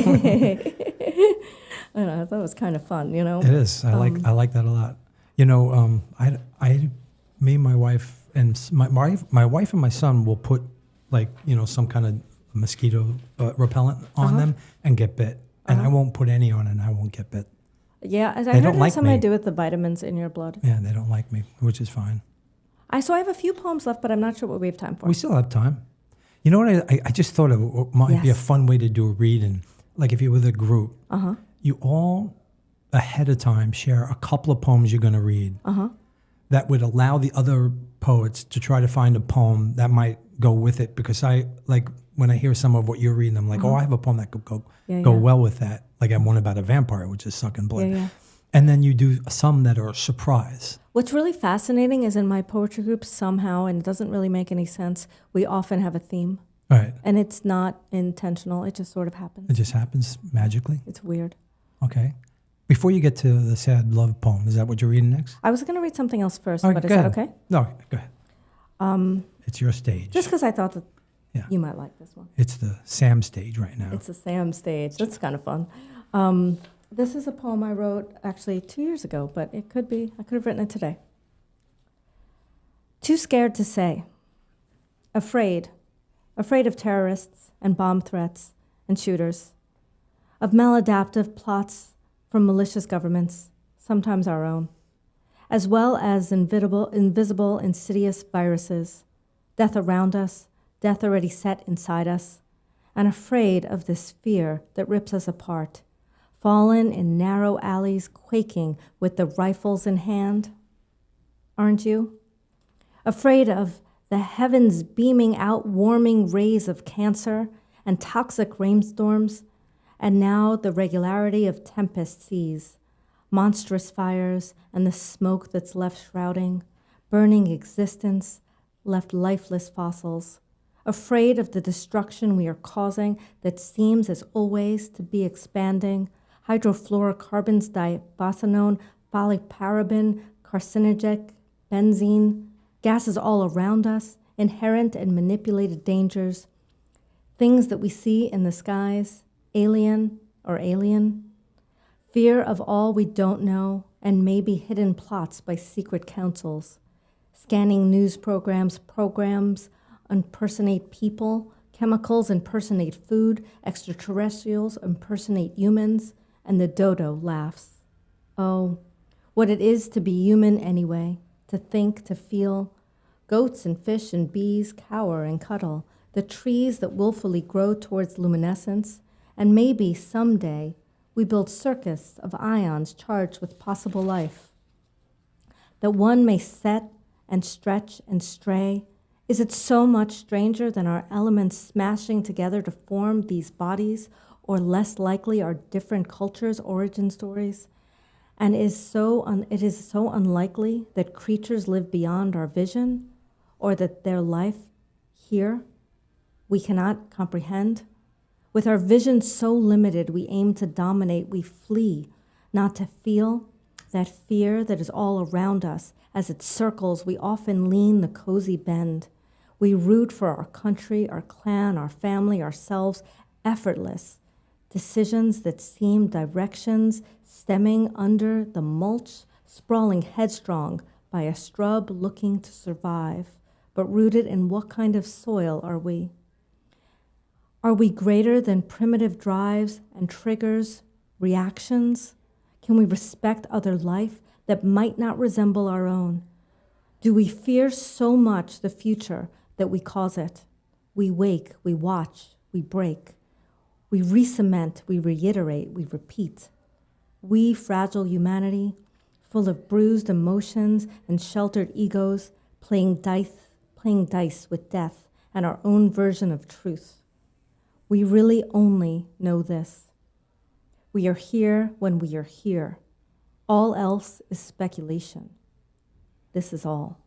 don't know, I thought it was kind of fun, you know? It is. I like that a lot. You know, me and my wife and my wife and my son will put some kind of mosquito repellent on them and get bit. And I won't put any on, and I won't get bit. Yeah, I They heard don't it like has something me. to do with the vitamins in your blood. Yeah, they don't like me, which is fine. So I have a few poems left, but I'm not sure what we have time for. We still have time. You know what? I just thought it might be a fun way to do a reading. Like if you're with a group, you all ahead of time share a couple of poems you're going to read. That would allow the other poets to try to find a poem that might go with it. Because when I hear some of what you're reading, I'm like, oh, I have a poem that could go well with that. Like I have one about a vampire, which is sucking blood. Yeah. And then you do some that are a surprise. What's really fascinating is in my poetry group somehow, and it doesn't really make any sense, we often have a theme. Right. And it's not intentional. It just sort of happens. It just happens magically. It's weird. Okay. Before you get to the sad love poem, is that what you're reading next? I was going to read something else first, All right, but is go that ahead. okay? No, go ahead. It's your stage. Just because I thought that you might like this one. It's the Sam stage right now. It's the Sam stage. That's kind of fun. This is a poem I wrote actually 2 years ago, but I could have written it today. Too scared to say. Afraid of terrorists and bomb threats and shooters, of maladaptive plots from malicious governments, sometimes our own, as well as invisible, insidious viruses, death around us, death already set inside us, and afraid of this fear that rips us apart, fallen in narrow alleys, quaking with the rifles in hand. Aren't you? Afraid of the heavens beaming out warming rays of cancer and toxic rainstorms, and now the regularity of tempest seas, monstrous fires, and the smoke that's left shrouding, burning existence, left lifeless fossils, afraid of the destruction we are causing that seems as always to be expanding, hydrofluorocarbons, diabosanone, polyparaben, carcinogenic, benzene, gases all around us, inherent and manipulated dangers, things that we see in the skies, alien or alien, fear of all we don't know, and maybe hidden plots by secret councils. Scanning news programs impersonate people, chemicals impersonate food, extraterrestrials impersonate humans, and the dodo laughs. Oh, what it is to be human anyway, to think, to feel. Goats and fish and bees cower and cuddle, the trees that willfully grow towards luminescence, and maybe someday we build circus of ions charged with possible life. That one may set and stretch and stray. Is it so much stranger than our elements smashing together to form these bodies, or less likely our different cultures' origin stories? And it is so unlikely that creatures live beyond our vision, or that their life here we cannot comprehend. With our vision so limited, we aim to dominate, we flee, not to feel that fear that is all around us. As it circles, we often lean the cozy bend. We root for our country, our clan, our family, ourselves, effortless. Decisions that seem directions stemming under the mulch, sprawling headstrong by a scrub looking to survive. But rooted in what kind of soil are we? Are we greater than primitive drives and triggers, reactions? Can we respect other life that might not resemble our own? Do we fear so much the future that we cause it? We wake, we watch, we break. We re-cement, we reiterate, we repeat. We, fragile humanity, full of bruised emotions and sheltered egos, playing dice with death and our own version of truth. We really only know this. We are here when we are here. All else is speculation. This is all.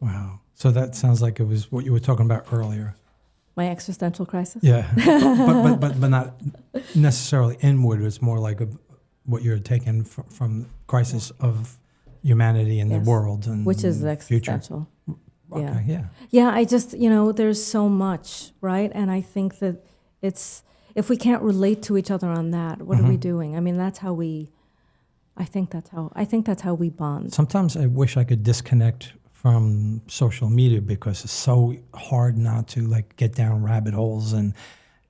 Wow. So that sounds like it was what you were talking about earlier. My existential crisis? Yeah. but not necessarily inward. It's more like what you're taking from crisis of humanity and the world and which is the existential. Future. Okay, yeah. Yeah, I just, there's so much, right? And I think that if we can't relate to each other on that, what are we doing? I mean, I think that's how we bond. Sometimes I wish I could disconnect from social media because it's so hard not to get down rabbit holes, and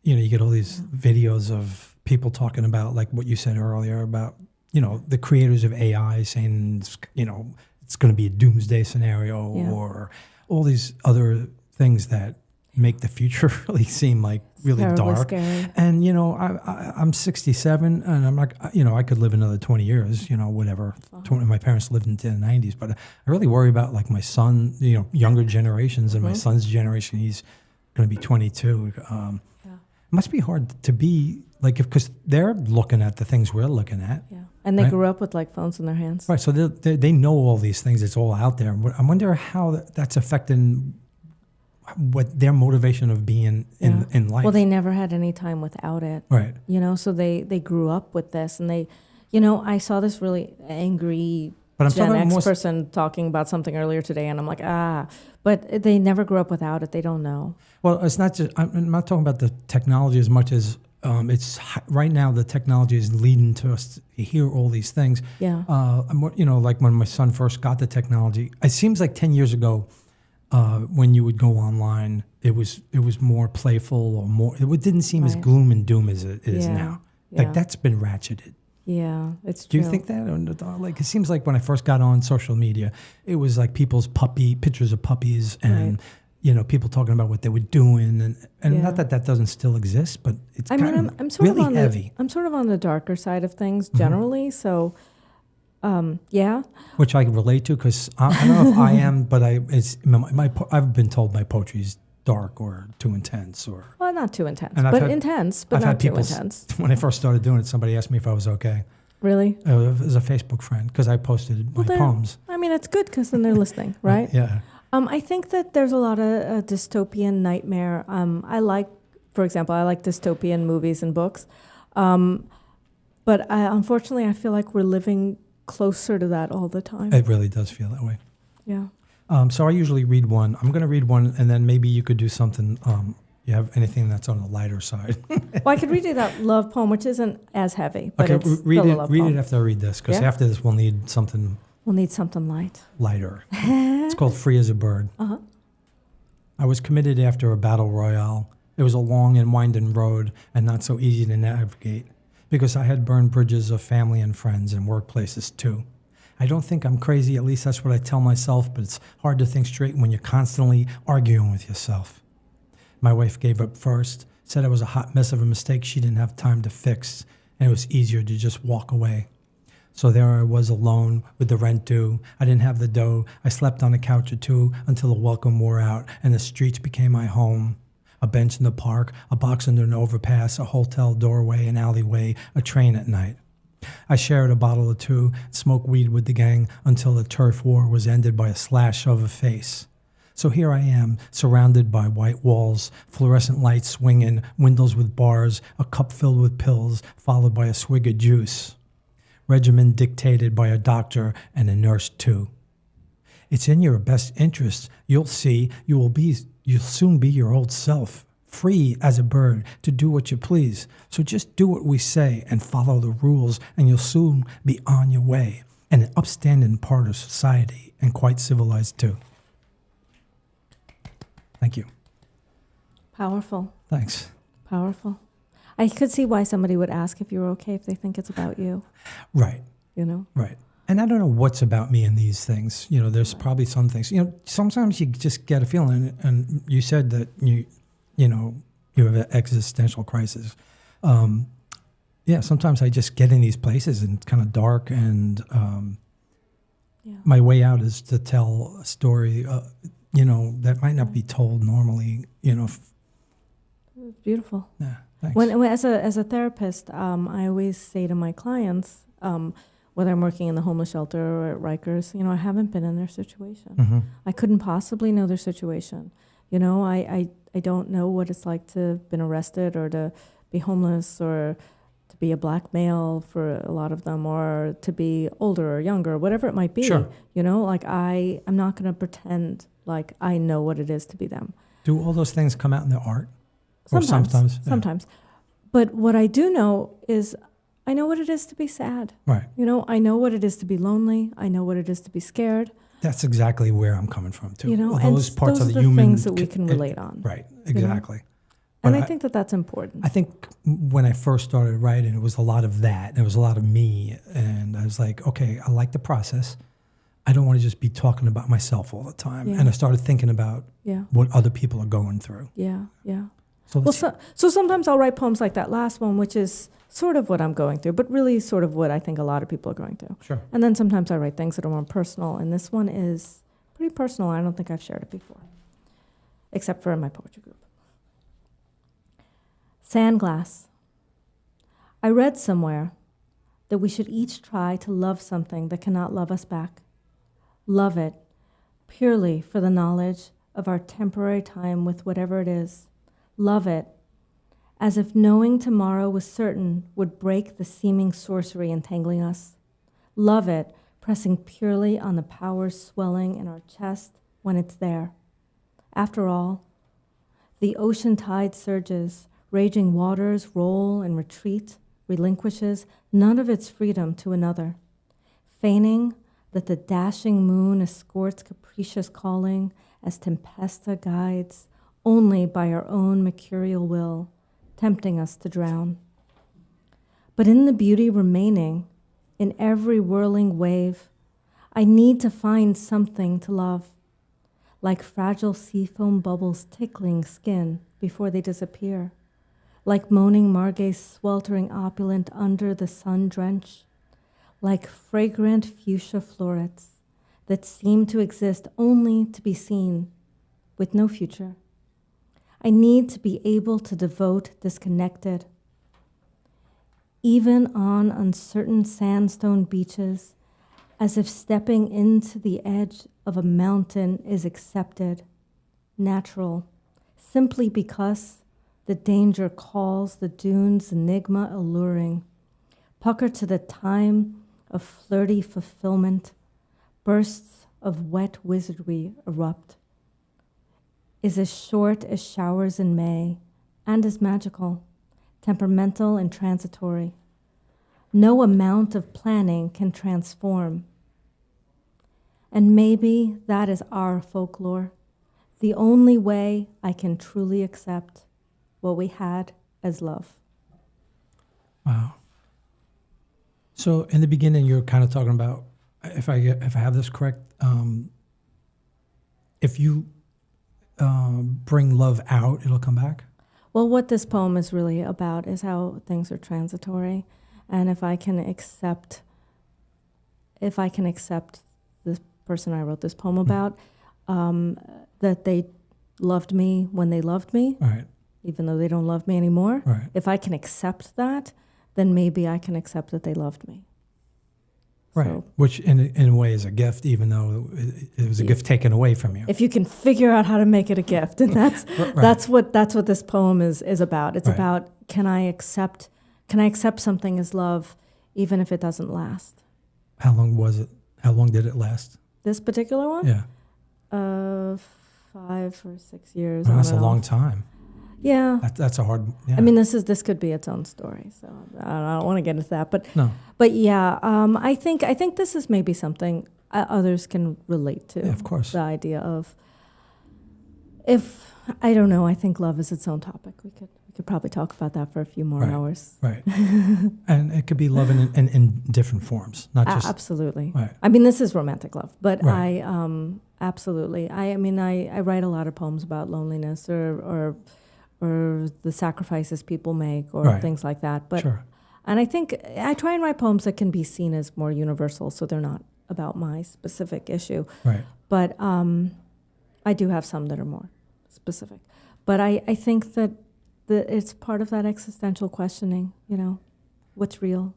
you get all these videos of people talking about what you said earlier about the creators of AI saying it's going to be a doomsday scenario, or all these other things that make the future really seem really terribly dark. Scary. And I'm 67, and I'm I could live another 20 years, whatever. 20, my parents lived into the 90s, but I really worry about my son, younger generations, and my son's generation. He's going to be 22. It must be hard to be because they're looking at the things we're looking at. Yeah. And they grew up with phones in their hands. Right. So they know all these things. It's all out there. I wonder how that's affecting what their motivation of being in life. Well, they never had any time without it. Right. So they grew up with this, and they, I saw this really angry Gen X person talking about something earlier today, and I'm like, but they never grew up without it. They don't know. Well, it's not just, I'm not talking about the technology as much as it's right now the technology is leading to us to hear all these things. Yeah. When my son first got the technology, it seems like 10 years ago, when you would go online, it was more playful or more. It didn't seem as gloom and doom as it is now. That's been ratcheted. Yeah, it's true. Do you think that? It seems like when I first got on social media, it was people's pictures of puppies and people talking about what they were doing, and not that doesn't still exist, but it's I'm sort really of heavy. I'm sort of on the darker side of things generally, so. Which I can relate to because I don't know if I am, but I've been told my poetry's dark or too intense not too intense, but intense, but not too intense. When I first started doing it, somebody asked me if I was okay. Really? It was a Facebook friend because I posted my poems. I mean, it's good because then they're listening, right? Yeah. I think that there's a lot of dystopian nightmare. For example, I like dystopian movies and books, but unfortunately, I feel like we're living closer to that all the time. It really does feel that way. Yeah. So I usually read one. I'm going to read one, and then maybe you could do something You have anything that's on the lighter side? Well, I could read you that love poem, which isn't as heavy, but Okay, it's read still a it. love Read poem. it after I read this, because Yeah? after this we'll need something We'll need something light. lighter. It's called "Free as a Bird." Uh-huh. I was committed after a battle royale. It was a long and winding road and not so easy to navigate because I had burned bridges of family and friends and workplaces too. I don't think I'm crazy, at least that's what I tell myself, but it's hard to think straight when you're constantly arguing with yourself. My wife gave up first, said it was a hot mess of a mistake she didn't have time to fix, and it was easier to just walk away. So there I was alone with the rent due. I didn't have the dough. I slept on a couch or two until the welcome wore out and the streets became my home. A bench in the park, a box under an overpass, a hotel doorway, an alleyway, a train at night. I shared a bottle or two, smoked weed with the gang until the turf war was ended by a slash of a face. So here I am, surrounded by white walls, fluorescent lights swinging, windows with bars, a cup filled with pills, followed by a swig of juice. Regimen dictated by a doctor and a nurse too. It's in your best interest. You'll see, you'll soon be your old self, free as a bird to do what you please. So just do what we say and follow the rules, and you'll soon be on your way, and an upstanding part of society, and quite civilized too. Thank you. Powerful. Thanks. Powerful. I could see why somebody would ask if you're okay if they think it's about you. Right. You know? Right. And I don't know what's about me in these things. You know, there's probably some things. You know, sometimes you just get a feeling, and you said that you have an existential crisis. Yeah, sometimes I just get in these places and it's kind of dark, and my way out is to tell a story, that might not be told normally. Beautiful. Yeah. Thanks. When as a therapist, I always say to my clients, whether I'm working in the homeless shelter or at Rikers, I haven't been in their situation. Mm-hmm. I couldn't possibly know their situation. I don't know what it's like to have been arrested or to be homeless or to be a black male for a lot of them, or to be older or younger, whatever it might be. Sure. I'm not going to pretend like I know what it is to be them. Do all those things come out in the art? Sometimes. Yeah. But what I do know is I know what it is to be sad. Right. I know what it is to be lonely. I know what it is to be scared. That's exactly where I'm coming from too. Those parts of are the human things that we can relate on. Right. Exactly. And I think that that's important. I think when I first started writing, it was a lot of that. There was a lot of me, and I was like, okay, I like the process. I don't want to just be talking about myself all the time. Yeah. And I started thinking about what other people are going through. Yeah. So So sometimes I'll write poems like that last one, which is sort of what I'm going through, but really sort of what I think a lot of people are going through. Sure. And then sometimes I write things that are more personal, and this one is pretty personal. I don't think I've shared it before, except for in my poetry group. Sandglass. I read somewhere that we should each try to love something that cannot love us back. Love it purely for the knowledge of our temporary time with whatever it is. Love it as if knowing tomorrow was certain would break the seeming sorcery entangling us. Love it pressing purely on the power swelling in our chest when it's there. After all, the ocean tide surges, raging waters roll and retreat, relinquishes none of its freedom to another, feigning that the dashing moon escorts capricious calling as tempesta guides only by our own mercurial will, tempting us to drown. But in the beauty remaining, in every whirling wave, I need to find something to love, like fragile seafoam bubbles tickling skin before they disappear, like moaning margay's sweltering opulent under the sun drench, like fragrant fuchsia florets that seem to exist only to be seen, with no future. I need to be able to devote disconnected. Even on uncertain sandstone beaches, as if stepping into the edge of a mountain is accepted, natural, simply because the danger calls the dune's enigma alluring. Pucker to the time of flirty fulfillment, bursts of wet wizardry erupt. is as short as showers in May and as magical, temperamental and transitory. No amount of planning can transform. And maybe that is our folklore, the only way I can truly accept what we had as love. Wow. So in the beginning, you're kind of talking about, if I have this correct, if you bring love out, it'll come back? Well, what this poem is really about is how things are transitory, and if I can accept this person I wrote this poem about, that they loved me when they loved me, Right. even though they don't love me anymore. Right. If I can accept that, then maybe I can accept that they loved me. Right. So, Which in a way is a gift, even though it was a gift taken away from you. if you can figure out how to make it a gift, and that's Right. that's what this poem is about. It's Right. about, can I accept something as love, even if it doesn't last. How long was it? How long did it last? This particular one? Yeah. 5 or 6 years. Well, on that's a and long off. time. Yeah. That's a hard. Yeah. I mean, this could be its own story, so I don't want to get into that. no. But yeah, I think this is maybe something others can relate to. Yeah, of course. The idea of, if I don't know, I think love is its own topic. We could probably talk about that for a few more Right. hours. Right. And it could be love in different forms, not just. Absolutely. Right. I mean, this is romantic love, but Right. absolutely. I mean, I write a lot of poems about loneliness or the sacrifices people make or Right. things like that. But Sure. and I think I try and write poems that can be seen as more universal, so they're not about my specific issue. Right. But I do have some that are more specific. But I think that it's part of that existential questioning, what's real?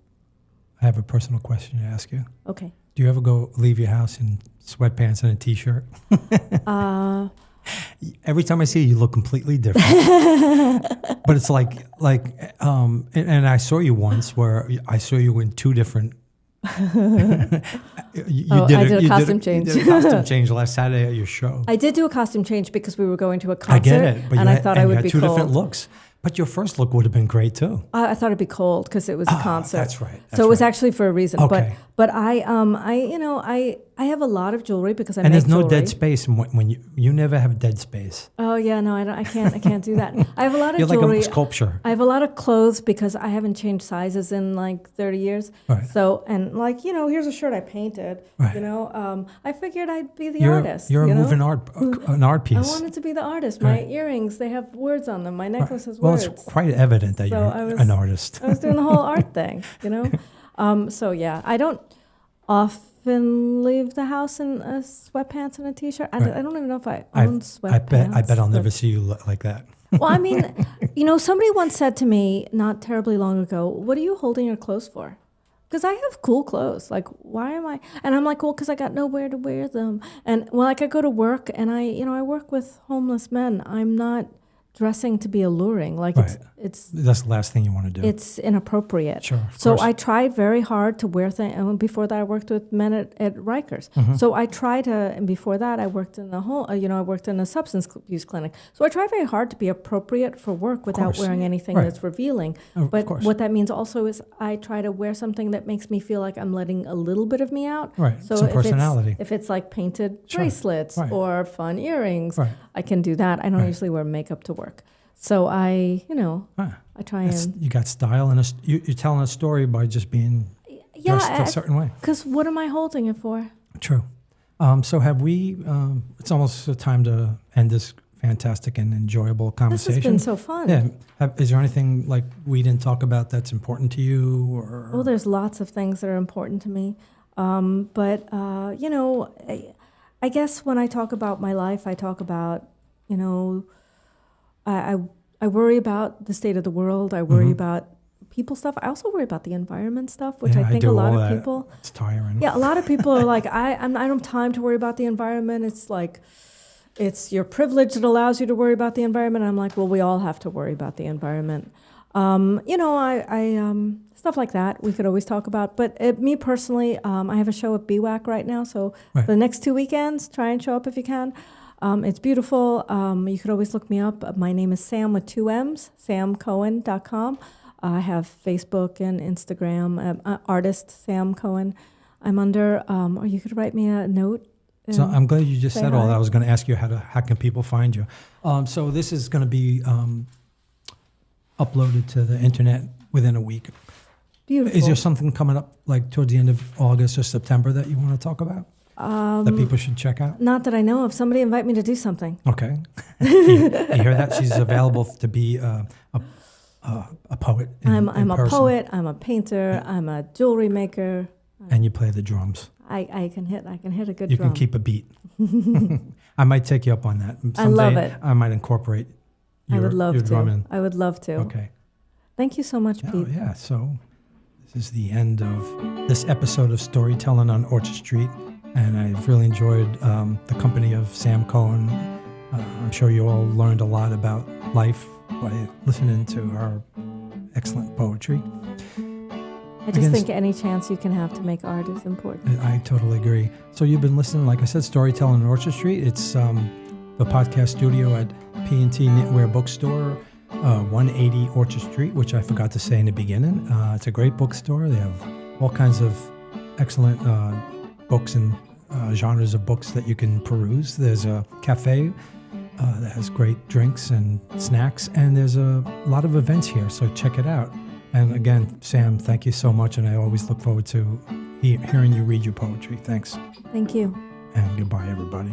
I have a personal question to ask you. Okay. Do you ever leave your house in sweatpants and a t-shirt? Every time I see you look completely different. But it's like, and I saw you once where I saw you in two different. I did a costume change. You did a costume change last Saturday at your show. I did do a costume change because we were going to a concert. I get it, but and I thought I would be two cold. different looks. But your first look would have been great too. I thought it'd be cold because it was a concert. That's right. So it was actually for a reason. Okay. But I have a lot of jewelry because I and make there's no jewelry. dead space when you never have dead space. Oh yeah, no, I can't do that. I have a lot of You're jewelry. like a sculpture. I have a lot of clothes because I haven't changed sizes in like 30 years. Right. So, and here's a shirt I painted. Right. I figured I'd be the You're artist. a moving art piece. I wanted to be the artist. My earrings, they have words on them. My necklace has Well, words. it's quite evident that So you're an artist. I was doing the whole art thing, So yeah, I don't often leave the house in sweatpants and a t-shirt. I don't even know if I own sweatpants. I bet I'll never see you like that. Well, I mean, somebody once said to me not terribly long ago, "What are you holding your clothes for?" Because I have cool clothes. Like, why am I? And I'm like, well, because I got nowhere to wear them. And I go to work, and I work with homeless men. I'm not dressing to be alluring. Like Right. it's That's the last thing you want to do. it's inappropropriate. Sure, of So course. I tried very hard to wear things. And before that, I worked with men at Rikers. Mm-hmm. So I try to, and before that, I worked in I worked in a substance abuse clinic. So I try very hard to be appropriate for work without course. wearing anything Right. that's revealing. Of But course. what that means also is I try to wear something that makes me feel like I'm letting a little bit of me out. Right. So Some if personality. if it's like painted Sure. bracelets Right. or fun earrings, Right. I can do that. I don't Right. usually wear makeup to work. So I try and You got style, and you're telling a story by just being dressed a certain way. Because what am I holding it for? True. So have we? It's almost the time to end this fantastic and enjoyable This conversation. has been so fun. Yeah. Is there anything like we didn't talk about that's important to you, or? Well, there's lots of things that are important to me. But I guess when I talk about my life, I talk about, I worry about the state of the world. I worry about people stuff. I also worry about the environment stuff, which Yeah, I think do a lot all of that. people. It's tiring. Yeah, a lot of people are like, I don't have time to worry about the environment. It's like, it's your privilege that allows you to worry about the environment. I'm like, well, we all have to worry about the environment. Stuff like that we could always talk about. But me personally, I have a show at BWAC right now. So Right. the next 2 weekends, try and show up if you can. It's beautiful. You could always look me up. My name is Sam with 2 M's, SammCohen.com. I have Facebook and Instagram, artist Sam Cohen. I'm under, or you could write me a note. So I'm glad you just said all hi. that. I was going to ask you how can people find you. So this is going to be uploaded to the internet within a week. Beautiful. Is there something coming up like towards the end of August or September that you want to talk about that people should check out? Not that I know of. Somebody invite me to do something. Okay. You hear that? She's available to be a poet. I'm a person. poet. I'm a painter. I'm a jewelry maker. And you play the drums. I can hit a good You drum. can keep a beat. I might take you up on that. Someday I love it. I might incorporate I would love your to. drumming. I would love to. Okay. Thank you so much, Oh, Pete. yeah. So this is the end of this episode of Storytelling on Orchard Street. And I've really enjoyed the company of Sam Cohen. I'm sure you all learned a lot about life by listening to her excellent poetry. I just think any chance you can have to make art is important. I totally agree. So you've been listening, like I said, Storytelling on Orchard Street. It's the podcast studio at P&T Knitwear Bookstore, 180 Orchard Street, which I forgot to say in the beginning. It's a great bookstore. They have all kinds of excellent books and genres of books that you can peruse. There's a cafe that has great drinks and snacks, and there's a lot of events here, so check it out. And again, Sam, thank you so much, and I always look forward to hearing you read your poetry. Thanks. Thank you. And goodbye, everybody.